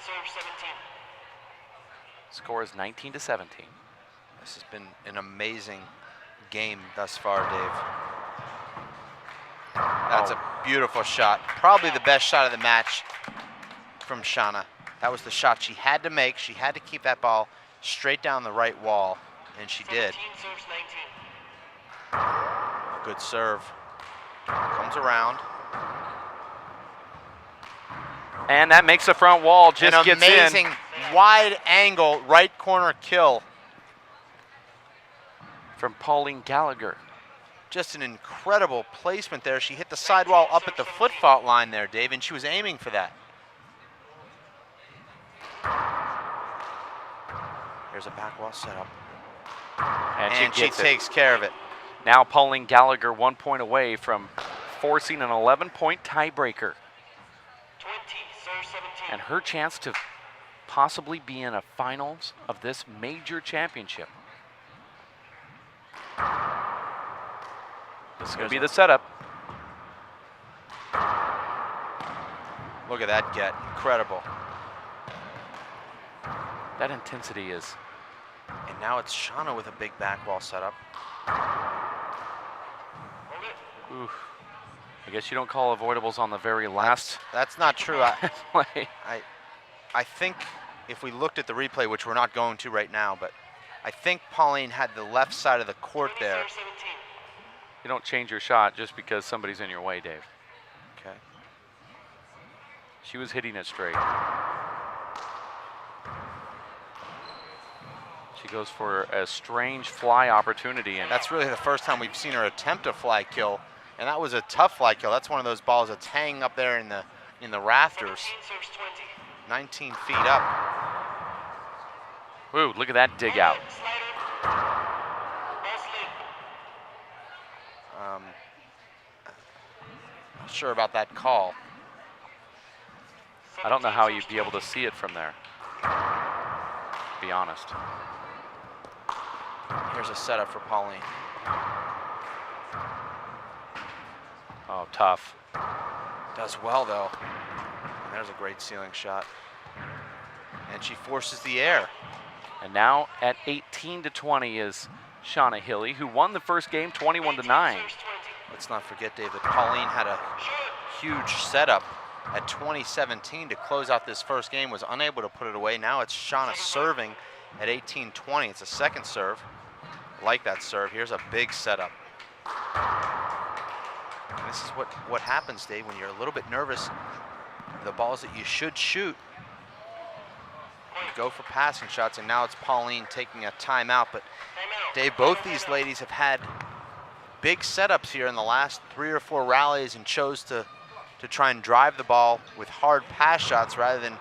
C: serve 17.
A: Score is 19 to 17.
B: This has been an amazing game thus far, Dave. That's a beautiful shot. Probably the best shot of the match from Shauna. That was the shot she had to make. She had to keep that ball straight down the right wall, and she did.
C: 17, serves 19.
B: A good serve. Comes around.
A: And that makes the front wall, just
B: An
A: gets
B: amazing
A: in
B: wide angle right corner kill.
A: from Pauline Gallagher.
B: Just an incredible placement there. She hit the sidewall up at the foot fault line there, Dave, and she was aiming for that. There's a back wall setup.
A: And
B: she
A: gets it.
B: takes care of it.
A: Now Pauline Gallagher 1 point away from forcing an 11-point tiebreaker.
C: 20, serve 17.
A: And her chance to possibly be in a finals of this major championship. This is going to be the setup.
B: Look at that get. Incredible.
A: That intensity is.
B: And now it's Shauna with a big back wall setup.
A: Oof. I guess you don't call avoidables on the very last
B: That's not true.
A: play.
B: I think if we looked at the replay, which we're not going to right now, but I think Pauline had the left side of the court there.
A: You don't change your shot just because somebody's in your way, Dave.
B: Okay.
A: She was hitting it straight. She goes for a strange fly opportunity. And
B: That's really the first time we've seen her attempt a fly kill, and that was a tough fly kill. That's one of those balls that's hanging up there in the rafters, 19 feet up.
A: Woo, look at that dig out.
B: Not sure about that call.
A: I don't know how you'd be able to see it from there, to be honest.
B: Here's a setup for Pauline.
A: Oh, tough.
B: Does well though. And there's a great ceiling shot. And she forces the air.
A: And now at 18-20 is Shauna Hilly, who won the first game 21-9.
B: Let's not forget, Dave, that Pauline had a huge setup at 2017 to close out this first game, was unable to put it away. Now it's Shauna serving at 18-20. It's a second serve. I like that serve. Here's a big setup. And this is what happens, Dave, when you're a little bit nervous. The balls that you should shoot, you go for passing shots, and now it's Pauline taking a timeout. But Dave, both these ladies have had big setups here in the last 3 or 4 rallies and chose to try and drive the ball with hard pass shots rather than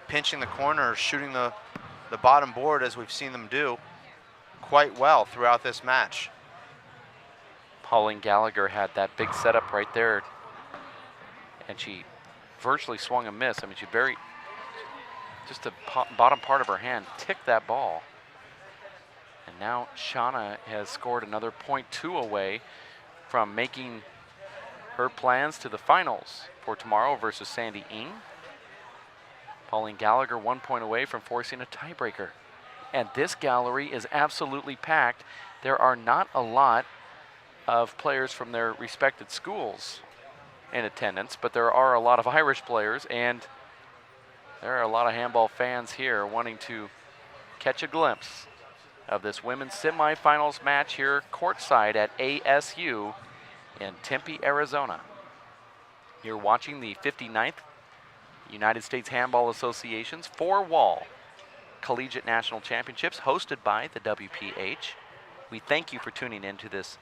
B: pinching the corner or shooting the bottom board, as we've seen them do quite well throughout this match.
A: Pauline Gallagher had that big setup right there, and she virtually swung a miss. I mean, she buried just the bottom part of her hand, ticked that ball. And now Shauna has scored another .2 away from making her plans to the finals for tomorrow versus Sandy Ng. Pauline Gallagher 1 point away from forcing a tiebreaker. And this gallery is absolutely packed. There are not a lot of players from their respected schools in attendance, but there are a lot of Irish players, and there are a lot of handball fans here wanting to catch a glimpse of this women's semifinals match here courtside at ASU in Tempe, Arizona. You're watching the 59th United States Handball Association's 4-wall Collegiate National Championships hosted by the WPH. We thank you for tuning in to this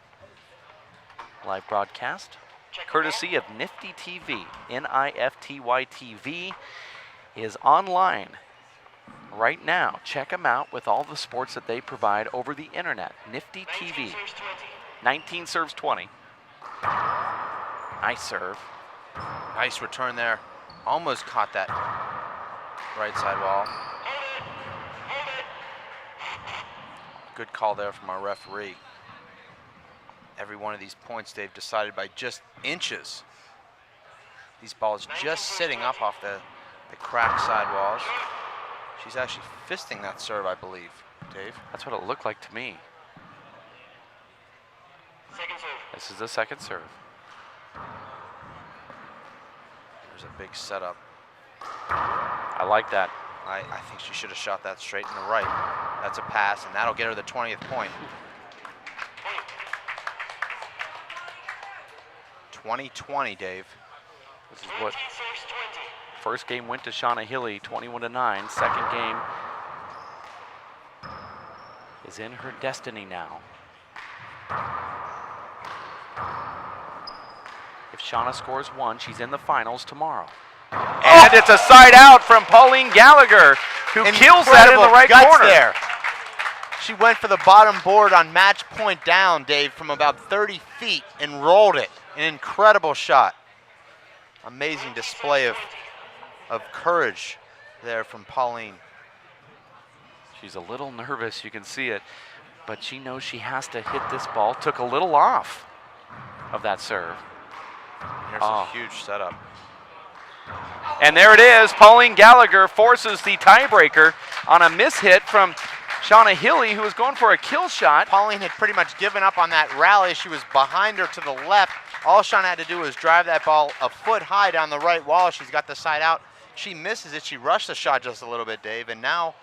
A: live broadcast, courtesy of Nifty TV. Nifty TV is online right now. Check them out with all the sports that they provide over the internet. Nifty TV. 19 serves 20. Nice serve.
B: Nice return there. Almost caught that right side wall. Good call there from our referee. Every one of these points, Dave, decided by just inches. These balls just sitting up off the cracked sidewalls. She's actually fisting that serve, I believe, Dave.
A: That's what it looked like to me.
C: Second serve.
A: This is the second serve.
B: There's a big setup.
A: I like that.
B: I think she should have shot that straight in the right. That's a pass, and that'll get her the 20th point. 20-20, Dave.
A: This is what first game went to Shauna Hilly, 21-9. Second game is in her destiny now. If Shauna scores 1, she's in the finals tomorrow. And it's a side out from Pauline Gallagher, who kills that in the right
B: guts
A: corner.
B: There. She went for the bottom board on match point down, Dave, from about 30 feet and rolled it. An incredible shot. Amazing display of courage there from Pauline.
A: She's a little nervous, you can see it, but she knows she has to hit this ball. Took a little off of that serve.
B: Here's a huge setup.
A: And there it is. Pauline Gallagher forces the tiebreaker on a mishit from Shauna Hilly, who was going for a kill shot.
B: Pauline had pretty much given up on that rally. She was behind her to the left. All Shauna had to do was drive that ball a foot high down the right wall. She's got the side out. She misses it. She rushed the shot just a little bit, Dave, and now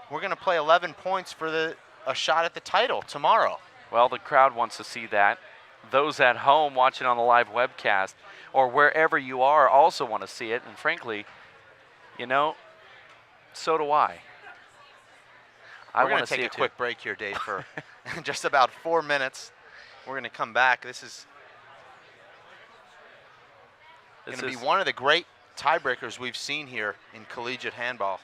B: we're going to play 11 points for a shot at the title tomorrow.
A: Well, the crowd wants to see that. Those at home watching on the live webcast or wherever you are also want to see it. And frankly, you know, so do I.
B: We're going to take a quick break here, Dave, for just about 4 minutes. We're going to come back. This is going to be one of the great tiebreakers we've seen here in collegiate handball.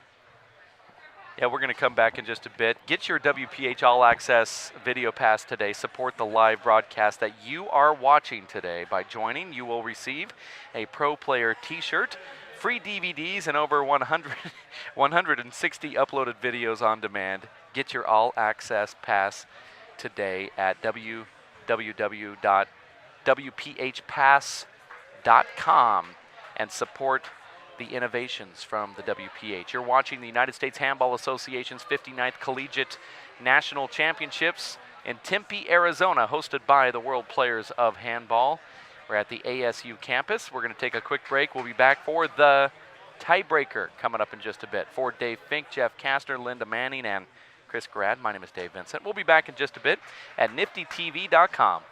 A: Yeah, we're going to come back in just a bit. Get your WPH All Access video pass today. Support the live broadcast that you are watching today. By joining, you will receive a Pro Player t-shirt, free DVDs, and over 160 uploaded videos on demand. Get your All Access pass today at www.wphpass.com and support the innovations from the WPH. You're watching the United States Handball Association's 59th Collegiate National Championships in Tempe, Arizona, hosted by the World Players of Handball. We're at the ASU campus. We're going to take a quick break. We'll be back for the tiebreaker coming up in just a bit. For Dave Fink, Jeff Kastner, Linda Manning, and Chris Grad, my name is Dave Vincent. We'll be back in just a bit at niftytv.com.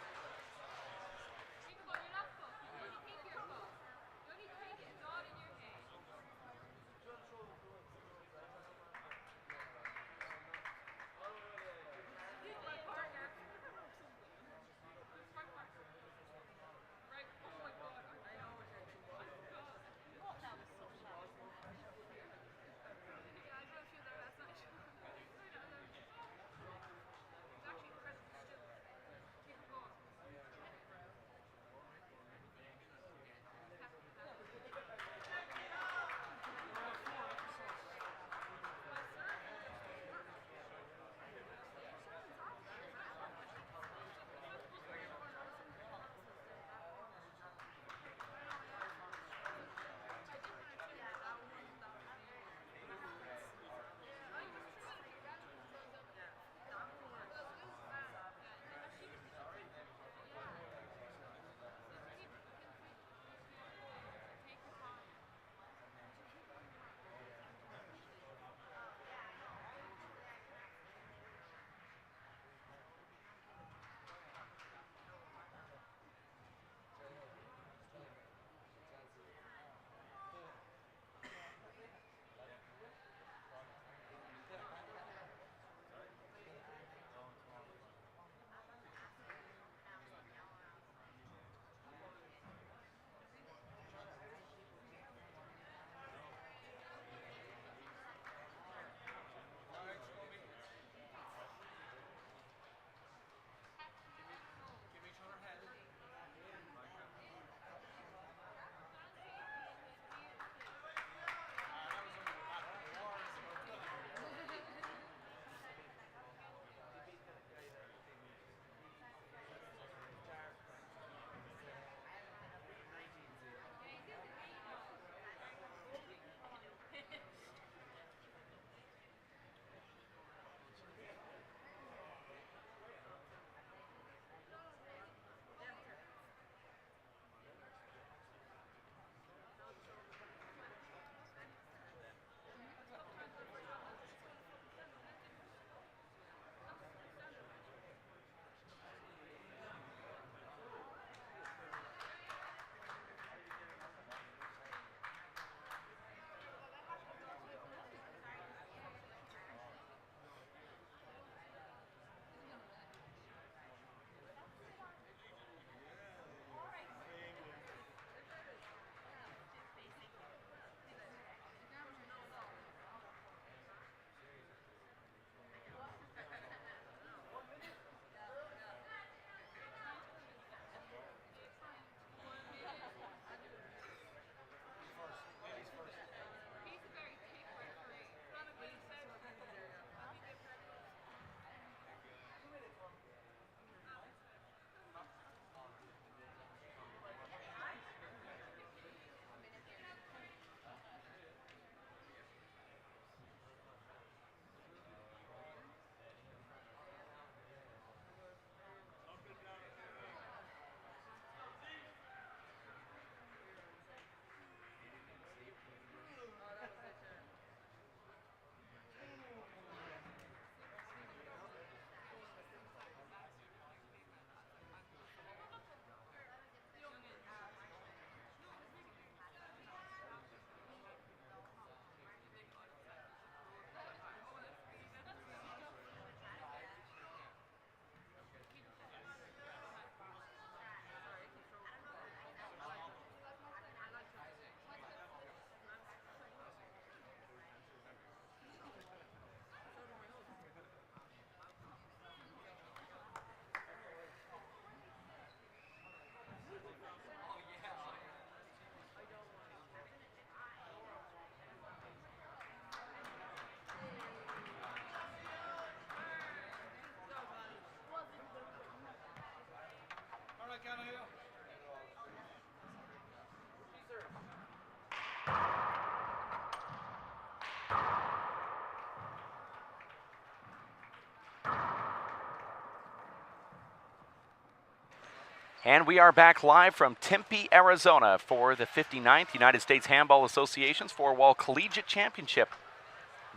A: And we are back live from Tempe, Arizona for the 59th United States Handball Association's Four-Wall Collegiate Championship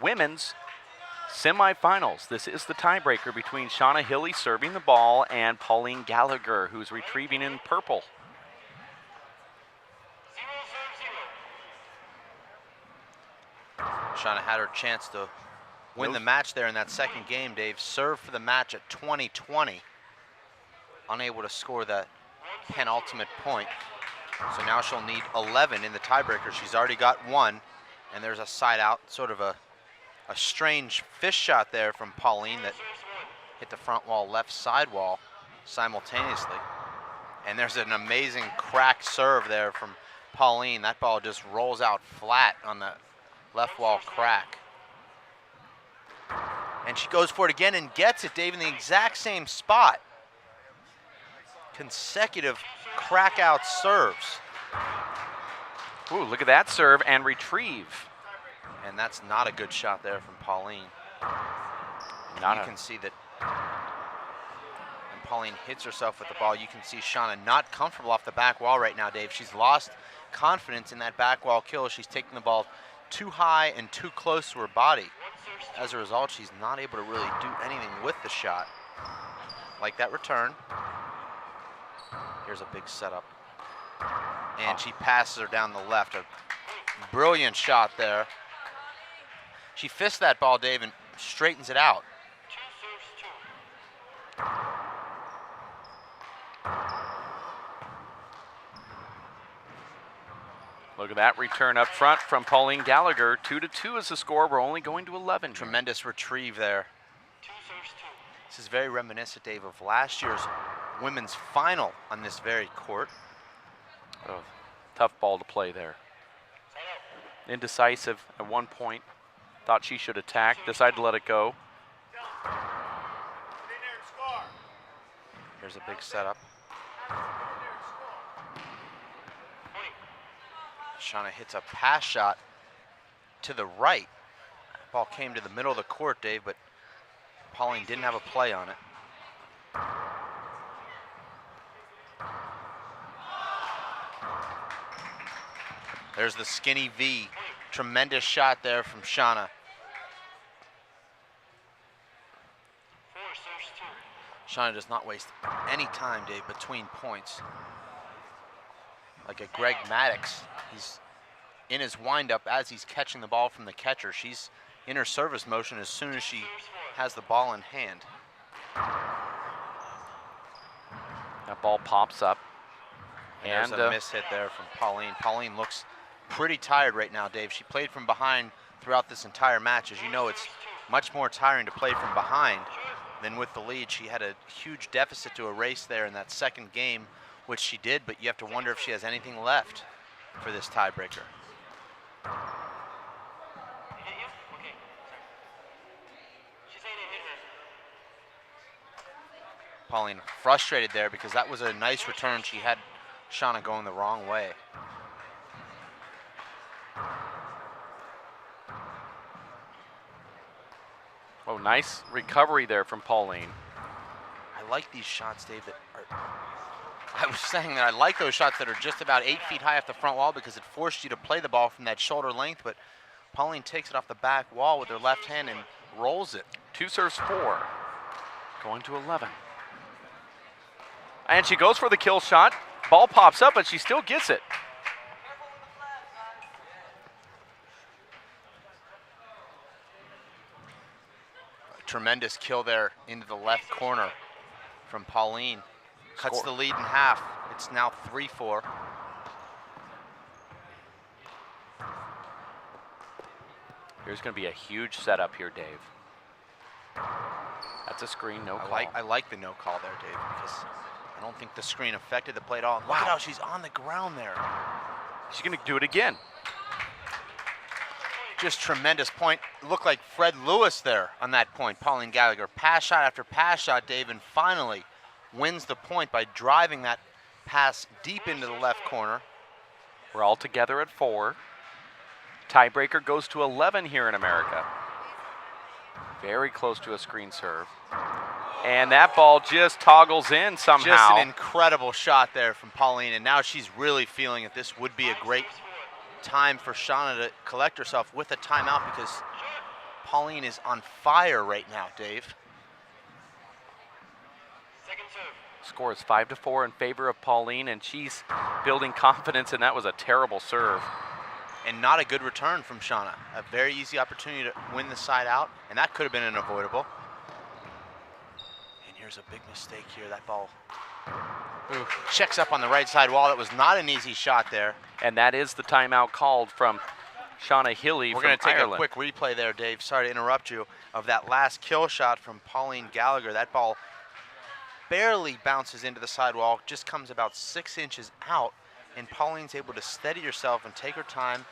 A: Women's Semifinals. This is the tiebreaker between Shauna Hilly serving the ball and Pauline Gallagher, who's retrieving in purple.
B: Shauna had her chance to win the match there in that second game, Dave. Served for the match at 20-20. Unable to score that penultimate point. So now she'll need 11 in the tiebreaker. She's already got 1. And there's a side out, sort of a strange fish shot there from Pauline that hit the front wall, left side wall simultaneously. And there's an amazing crack serve there from Pauline. That ball just rolls out flat on the left wall crack. And she goes for it again and gets it, Dave, in the exact same spot. Consecutive crack out serves.
A: Ooh, look at that serve and retrieve.
B: And that's not a good shot there from Pauline. You can see that when Pauline hits herself with the ball, you can see Shauna not comfortable off the back wall right now, Dave. She's lost confidence in that back wall kill. She's taking the ball too high and too close to her body. As a result, she's not able to really do anything with the shot. Like that return. Here's a big setup. And she passes her down the left. A brilliant shot there. She fists that ball, Dave, and straightens it out.
A: Look at that return up front from Pauline Gallagher. 2-2 is the score. We're only going to 11.
B: Tremendous retrieve there. This is very reminiscent, Dave, of last year's women's final on this very court.
A: Oh, tough ball to play there. Indecisive at one point. Thought she should attack. Decided to let it go.
B: Here's a big setup. Shauna hits a pass shot to the right. Ball came to the middle of the court, Dave, but Pauline didn't have a play on it. There's the skinny V. Tremendous shot there from Shauna. Shauna does not waste any time, Dave, between points. Like a Greg Maddox, he's in his windup as he's catching the ball from the catcher. She's in her service motion as soon as she has the ball in hand.
A: That ball pops up.
B: And there's a miss hit there from Pauline. Pauline looks pretty tired right now, Dave. She played from behind throughout this entire match. As you know, it's much more tiring to play from behind than with the lead. She had a huge deficit to erase there in that second game, which she did, but you have to wonder if she has anything left for this tiebreaker. Pauline frustrated there because that was a nice return. She had Shauna going the wrong way.
A: Oh, nice recovery there from Pauline.
B: I like these shots, Dave, that are, I was saying that I like those shots that are just about 8 feet high off the front wall because it forced you to play the ball from that shoulder length, but Pauline takes it off the back wall with her left hand and rolls it.
A: 2 serves 4, going to 11. And she goes for the kill shot. Ball pops up, but she still gets it.
B: A tremendous kill there into the left corner from Pauline. Cuts the lead in half. It's now 3-4.
A: There's going to be a huge setup here, Dave. That's a screen, no call.
B: I like the no call there, Dave, because I don't think the screen affected the play at all. Look at how she's on the ground there.
A: She's going to do it again.
B: Just tremendous point. Looked like Fred Lewis there on that point. Pauline Gallagher, pass shot after pass shot, Dave, and finally wins the point by driving that pass deep into the left corner.
A: We're all together at 4. Tiebreaker goes to 11 here in America. Very close to a screen serve. And that ball just toggles in somehow.
B: Just an incredible shot there from Pauline, and now she's really feeling that this would be a great time for Shauna to collect herself with a timeout because Pauline is on fire right now, Dave.
C: Second serve.
A: Score is 5-4 in favor of Pauline, and she's building confidence, and that was a terrible serve.
B: And not a good return from Shauna. A very easy opportunity to win the side out, and that could have been unavoidable. And here's a big mistake here. That ball checks up on the right side wall. That was not an easy shot there.
A: And that is the timeout called from Shauna Hilly
B: We're
A: from
B: going to take
A: Ireland.
B: a quick replay there, Dave. Sorry to interrupt you. Of that last kill shot from Pauline Gallagher. That ball barely bounces into the sidewall, just comes about 6 inches out, and Pauline's able to steady herself and take her time,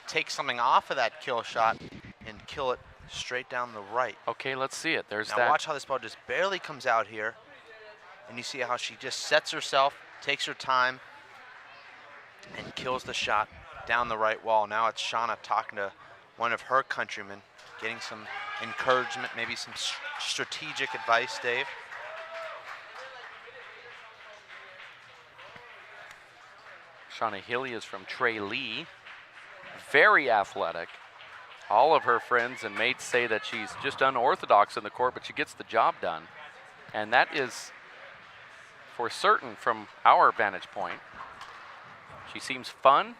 B: take something off of that kill shot, and kill it straight down the right.
A: Okay, let's see it. There's
B: Now
A: that.
B: watch how this ball just barely comes out here, and you see how she just sets herself, takes her time, and kills the shot down the right wall. Now it's Shauna talking to one of her countrymen, getting some encouragement, maybe some strategic advice, Dave.
A: Shauna Hilly is from Tralee. Very athletic. All of her friends and mates say that she's just unorthodox in the court, but she gets the job done. And that is for certain from our vantage point. She seems fun,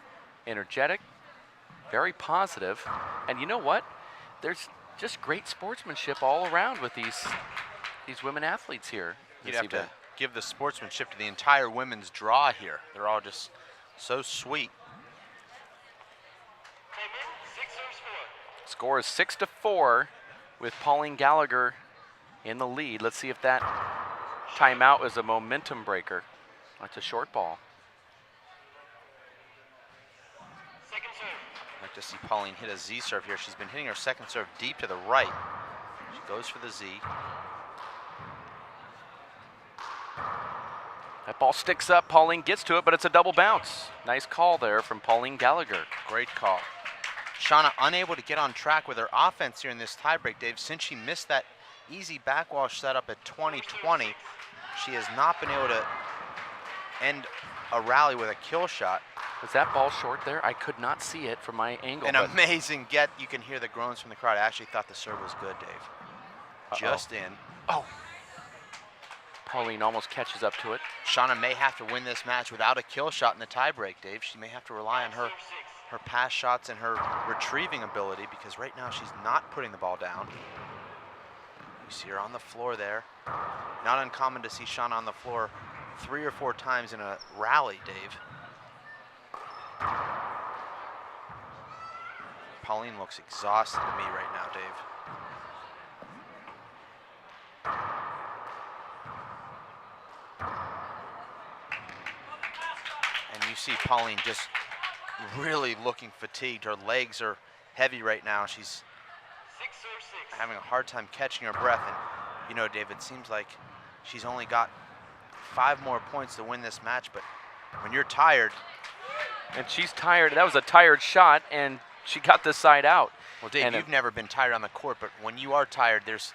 A: energetic, very positive. And you know what? There's just great sportsmanship all around with these women athletes here.
B: You'd have to give the sportsmanship to the entire women's draw here. They're all just so sweet.
C: Time in, 6 serves 4.
A: Score is 6-4 with Pauline Gallagher in the lead. Let's see if that timeout is a momentum breaker. That's a short ball.
C: Second serve.
B: I'd like to see Pauline hit a Z serve here. She's been hitting her second serve deep to the right. She goes for the Z.
A: That ball sticks up. Pauline gets to it, but it's a double bounce. Nice call there from Pauline Gallagher.
B: Great call. Shauna unable to get on track with her offense here in this tiebreak, Dave. Since she missed that easy backwash setup at 20-20, she has not been able to end a rally with a kill shot.
A: Was that ball short there? I could not see it from my angle.
B: An
A: but
B: amazing get. You can hear the groans from the crowd. I actually thought the serve was good, Dave. Just in.
A: Oh. Pauline almost catches up to it.
B: Shauna may have to win this match without a kill shot in the tiebreak, Dave. She may have to rely on her pass shots and her retrieving ability because right now she's not putting the ball down. You see her on the floor there. Not uncommon to see Shauna on the floor 3 or 4 times in a rally, Dave. Pauline looks exhausted to me right now, Dave. And you see Pauline just really looking fatigued. Her legs are heavy right now. She's
C: 6 serve 6.
B: having a hard time catching her breath. And you know, Dave, it seems like she's only got 5 more points to win this match, but when you're tired.
A: And she's tired. That was a tired shot, and she got this side out.
B: Well, Dave,
A: and
B: you've never been tired on the court, but when you are tired, there's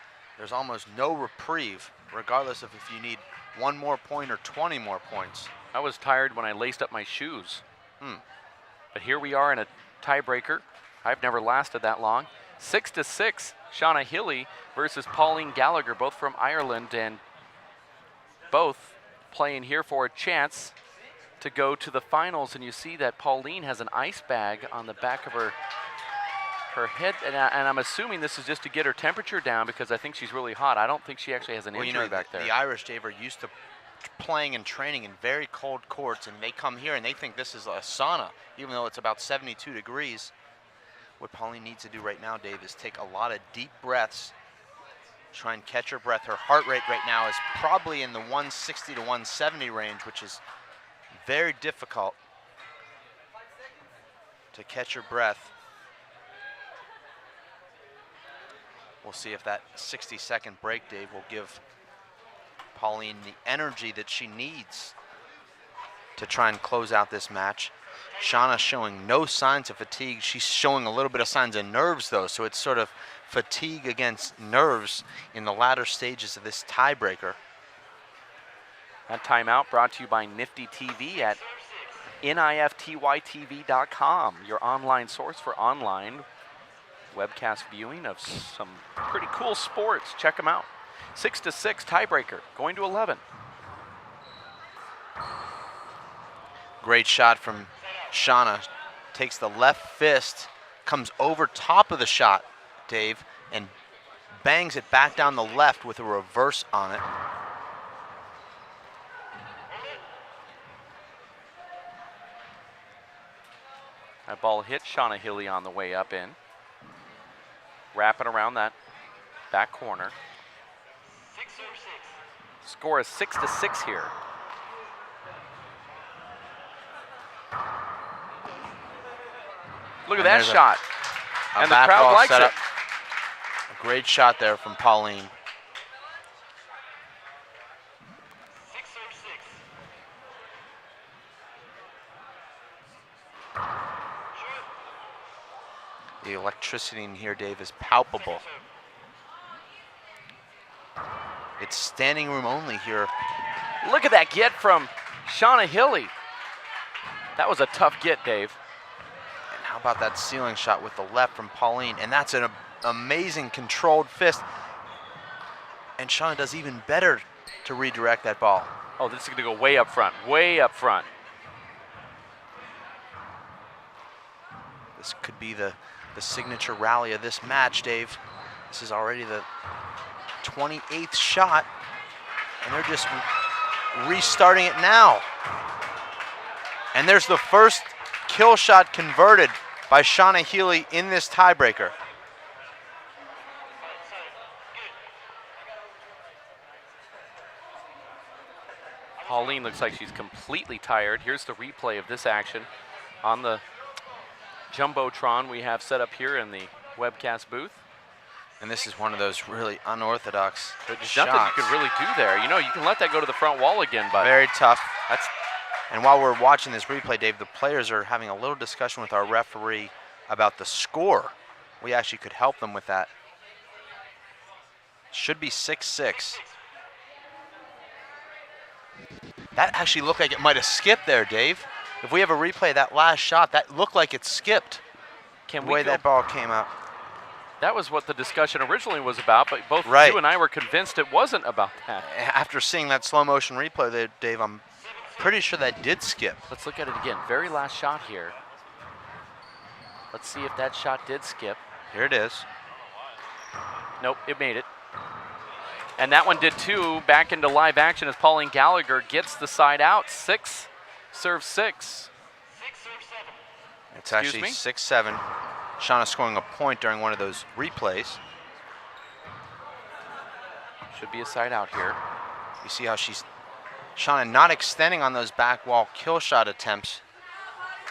B: almost no reprieve, regardless of if you need 1 more point or 20 more points.
A: I was tired when I laced up my shoes. But here we are in a tiebreaker. I've never lasted that long. 6-6, Shauna Hilly versus Pauline Gallagher, both from Ireland, and both playing here for a chance to go to the finals. And you see that Pauline has an ice bag on the back of her head, and I'm assuming this is just to get her temperature down because I think she's really hot. I don't think she actually has an injury back there.
B: The Irish, Dave, are used to playing and training in very cold courts, and they come here and they think this is a sauna, even though it's about 72 degrees. What Pauline needs to do right now, Dave, is take a lot of deep breaths, try and catch her breath. Her heart rate right now is probably in the 160 to 170 range, which is very difficult to catch her breath. We'll see if that 60-second break, Dave, will give Pauline the energy that she needs to try and close out this match. Shauna showing no signs of fatigue. She's showing a little bit of signs of nerves, though, so it's sort of fatigue against nerves in the latter stages of this tiebreaker.
A: That timeout brought to you by Nifty TV at niftytv.com, your online source for online webcast viewing of some pretty cool sports. Check them out. 6-6 tiebreaker, going to 11.
B: Great shot from Shauna. Takes the left fist, comes over top of the shot, Dave, and bangs it back down the left with a reverse on it.
A: That ball hit Shauna Hilly on the way up in. Wrapping around that back corner. Score is 6-6 here. Look at that shot. And the crowd likes it.
B: A great shot there from Pauline. The electricity in here, Dave, is palpable. It's standing room only here.
A: Look at that get from Shauna Hilly. That was a tough get, Dave.
B: And how about that ceiling shot with the left from Pauline? And that's an amazing controlled fist. And Shauna does even better to redirect that ball.
A: Oh, this is going to go way up front, way up front.
B: This could be the signature rally of this match, Dave. This is already the 28th shot, and they're just restarting it now. And there's the first kill shot converted by Shauna Healy in this tiebreaker.
A: Pauline looks like she's completely tired. Here's the replay of this action on the Jumbotron we have set up here in the webcast booth.
B: And this is one of those really unorthodox
A: There's
B: shots.
A: nothing you can really do there. You know, you can let that go to the front wall again, but
B: Very tough.
A: that's
B: And while we're watching this replay, Dave, the players are having a little discussion with our referee about the score. We actually could help them with that. Should be 6-6. That actually looked like it might have skipped there, Dave. If we have a replay of that last shot, that looked like it skipped.
A: can
B: The
A: we
B: way
A: go,
B: that ball came out.
A: that was what the discussion originally was about, but both
B: Right.
A: you and I were convinced it wasn't about that.
B: After seeing that slow motion replay there, Dave, I'm pretty sure that did skip.
A: Let's look at it again. Very last shot here. Let's see if that shot did skip.
B: Here it is.
A: Nope, it made it. And that one did too. Back into live action as Pauline Gallagher gets the side out. 6, serve 6.
B: It's
A: Excuse
B: actually
A: me?
B: 6-7. Shauna scoring a point during one of those replays.
A: Should be a side out here.
B: You see how Shauna not extending on those back wall kill shot attempts.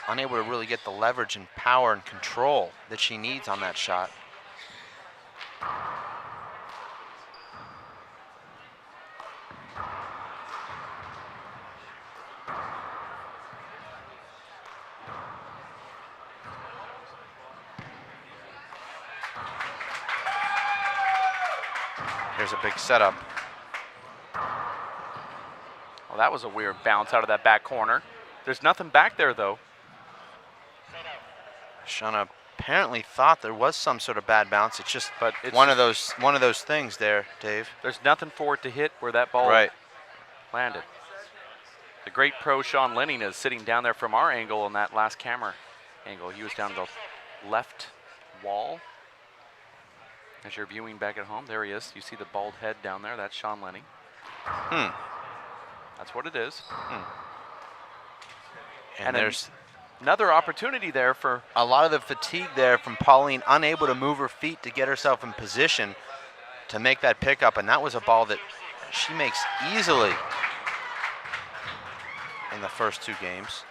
B: Unable to really get the leverage and power and control that she needs on that shot. Here's a big setup.
A: Well, that was a weird bounce out of that back corner. There's nothing back there, though.
B: Shauna apparently thought there was some sort of bad bounce. It's just
A: But it's
B: one of those things there, Dave.
A: There's nothing for it to hit where that ball
B: Right.
A: landed. The great pro Sean Lenning is sitting down there from our angle on that last camera angle. He was down the left wall. As you're viewing back at home, there he is. You see the bald head down there. That's Sean Lenning. That's what it is.
B: And
A: then
B: there's
A: another opportunity there for
B: a lot of the fatigue there from Pauline, unable to move her feet to get herself in position to make that pickup. And that was a ball that she makes easily in the first two games.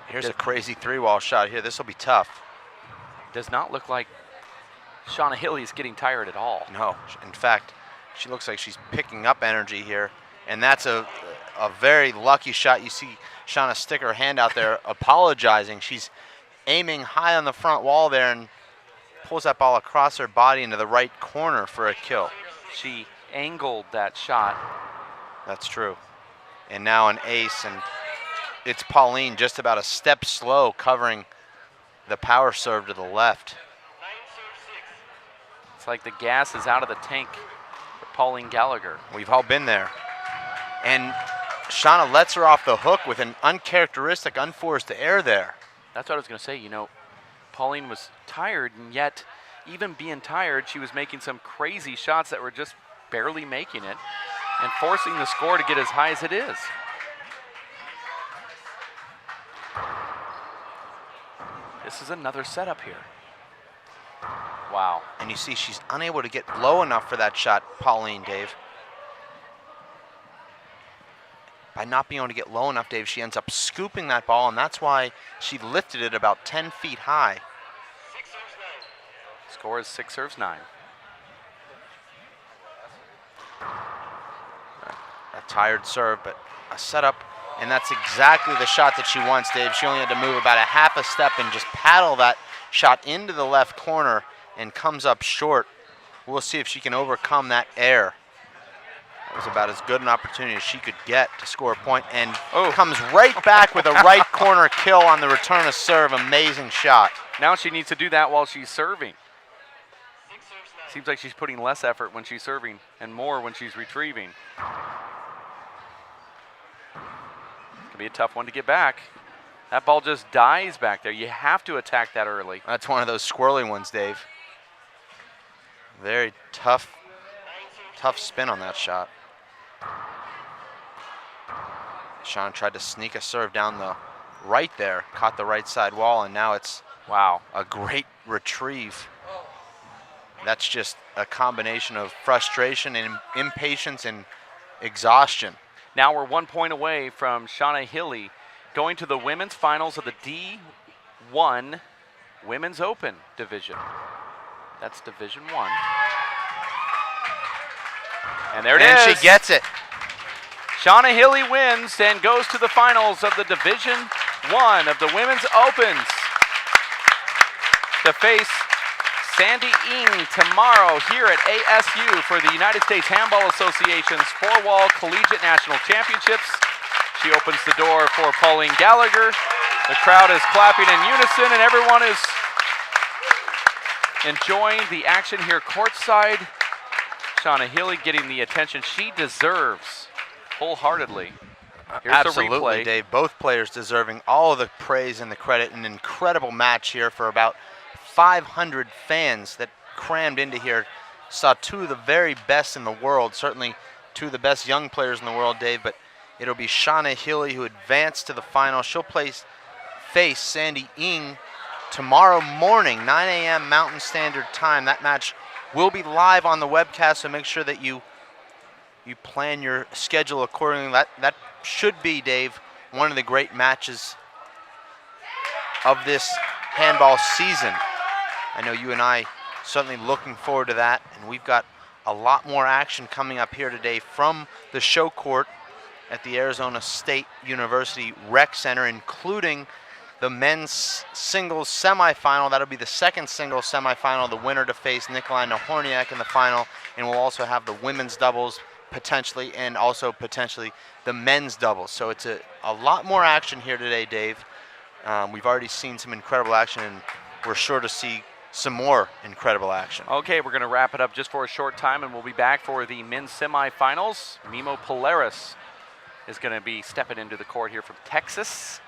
B: Here's a crazy three-wall shot here. This will be tough.
A: does not look like Shauna Hilly is getting tired at all.
B: No, in fact, she looks like she's picking up energy here. And that's a very lucky shot. You see Shauna stick her hand out there apologizing. She's aiming high on the front wall there and pulls that ball across her body into the right corner for a kill.
A: She angled that shot.
B: That's true. And now an ace, and it's Pauline just about a step slow covering the power serve to the left.
A: It's like the gas is out of the tank for Pauline Gallagher.
B: We've all been there. And Shauna lets her off the hook with an uncharacteristic, unforced air there.
A: That's what I was going to say. You know, Pauline was tired, and yet even being tired, she was making some crazy shots that were just barely making it and forcing the score to get as high as it is. This is another setup here. Wow.
B: And you see she's unable to get low enough for that shot, Pauline, Dave. By not being able to get low enough, Dave, she ends up scooping that ball, and that's why she lifted it about 10 feet high.
A: Score is 6 serves 9.
B: A tired serve, but a setup, and that's exactly the shot that she wants, Dave. She only had to move about a half a step and just paddle that shot into the left corner and comes up short. We'll see if she can overcome that air. That was about as good an opportunity as she could get to score a point, and comes right back with a right corner kill on the return of serve. Amazing shot.
A: Now she needs to do that while she's serving. Seems like she's putting less effort when she's serving and more when she's retrieving. Gonna be a tough one to get back. That ball just dies back there. You have to attack that early.
B: That's one of those squirrely ones, Dave. Very tough spin on that shot. Shauna tried to sneak a serve down the right there, caught the right side wall, and now it's a great retrieve. That's just a combination of frustration and impatience and exhaustion.
A: Now we're 1 point away from Shauna Hilly going to the women's finals of the D1 Women's Open division. That's Division 1. And there it is.
B: And she gets it.
A: Shauna Hilly wins and goes to the finals of the Division 1 of the Women's Opens to face Sandy Ng tomorrow here at ASU for the United States Handball Association's four-wall collegiate national championships. She opens the door for Pauline Gallagher. The crowd is clapping in unison, and everyone is enjoying the action here courtside. Shauna Hilly getting the attention she deserves wholeheartedly. Here's
B: Absolutely,
A: the replay.
B: Dave. Both players deserving all of the praise and the credit. An incredible match here for about 500 fans that crammed into here. Saw two of the very best in the world, certainly two of the best young players in the world, Dave, but it'll be Shauna Hilly who advanced to the final. She'll face Sandy Ng tomorrow morning, 9 a.m. Mountain Standard Time. That match will be live on the webcast, so make sure that you plan your schedule accordingly. That should be, Dave, one of the great matches of this handball season. I know you and I certainly looking forward to that, and we've got a lot more action coming up here today from the show court at the Arizona State University Rec Center, including the men's singles semifinal. That'll be the second singles semifinal, the winner to face Nikolai Nahorniak in the final, and we'll also have the women's doubles potentially, and also potentially the men's doubles. So it's a lot more action here today, Dave. We've already seen some incredible action, and we're sure to see some more incredible action.
A: Okay, we're going to wrap it up just for a short time, and we'll be back for the men's semifinals. Mimo Polaris is going to be stepping into the court here from Texas,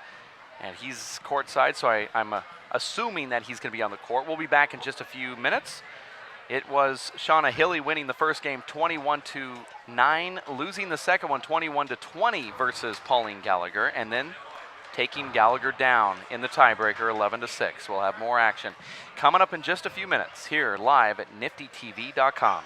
A: and he's courtside, so I'm assuming that he's going to be on the court. We'll be back in just a few minutes. It was Shauna Hilly winning the first game 21-9, losing the second one 21-20 versus Pauline Gallagher, and then taking Gallagher down in the tiebreaker 11-6. We'll have more action coming up in just a few minutes here live at niftytv.com.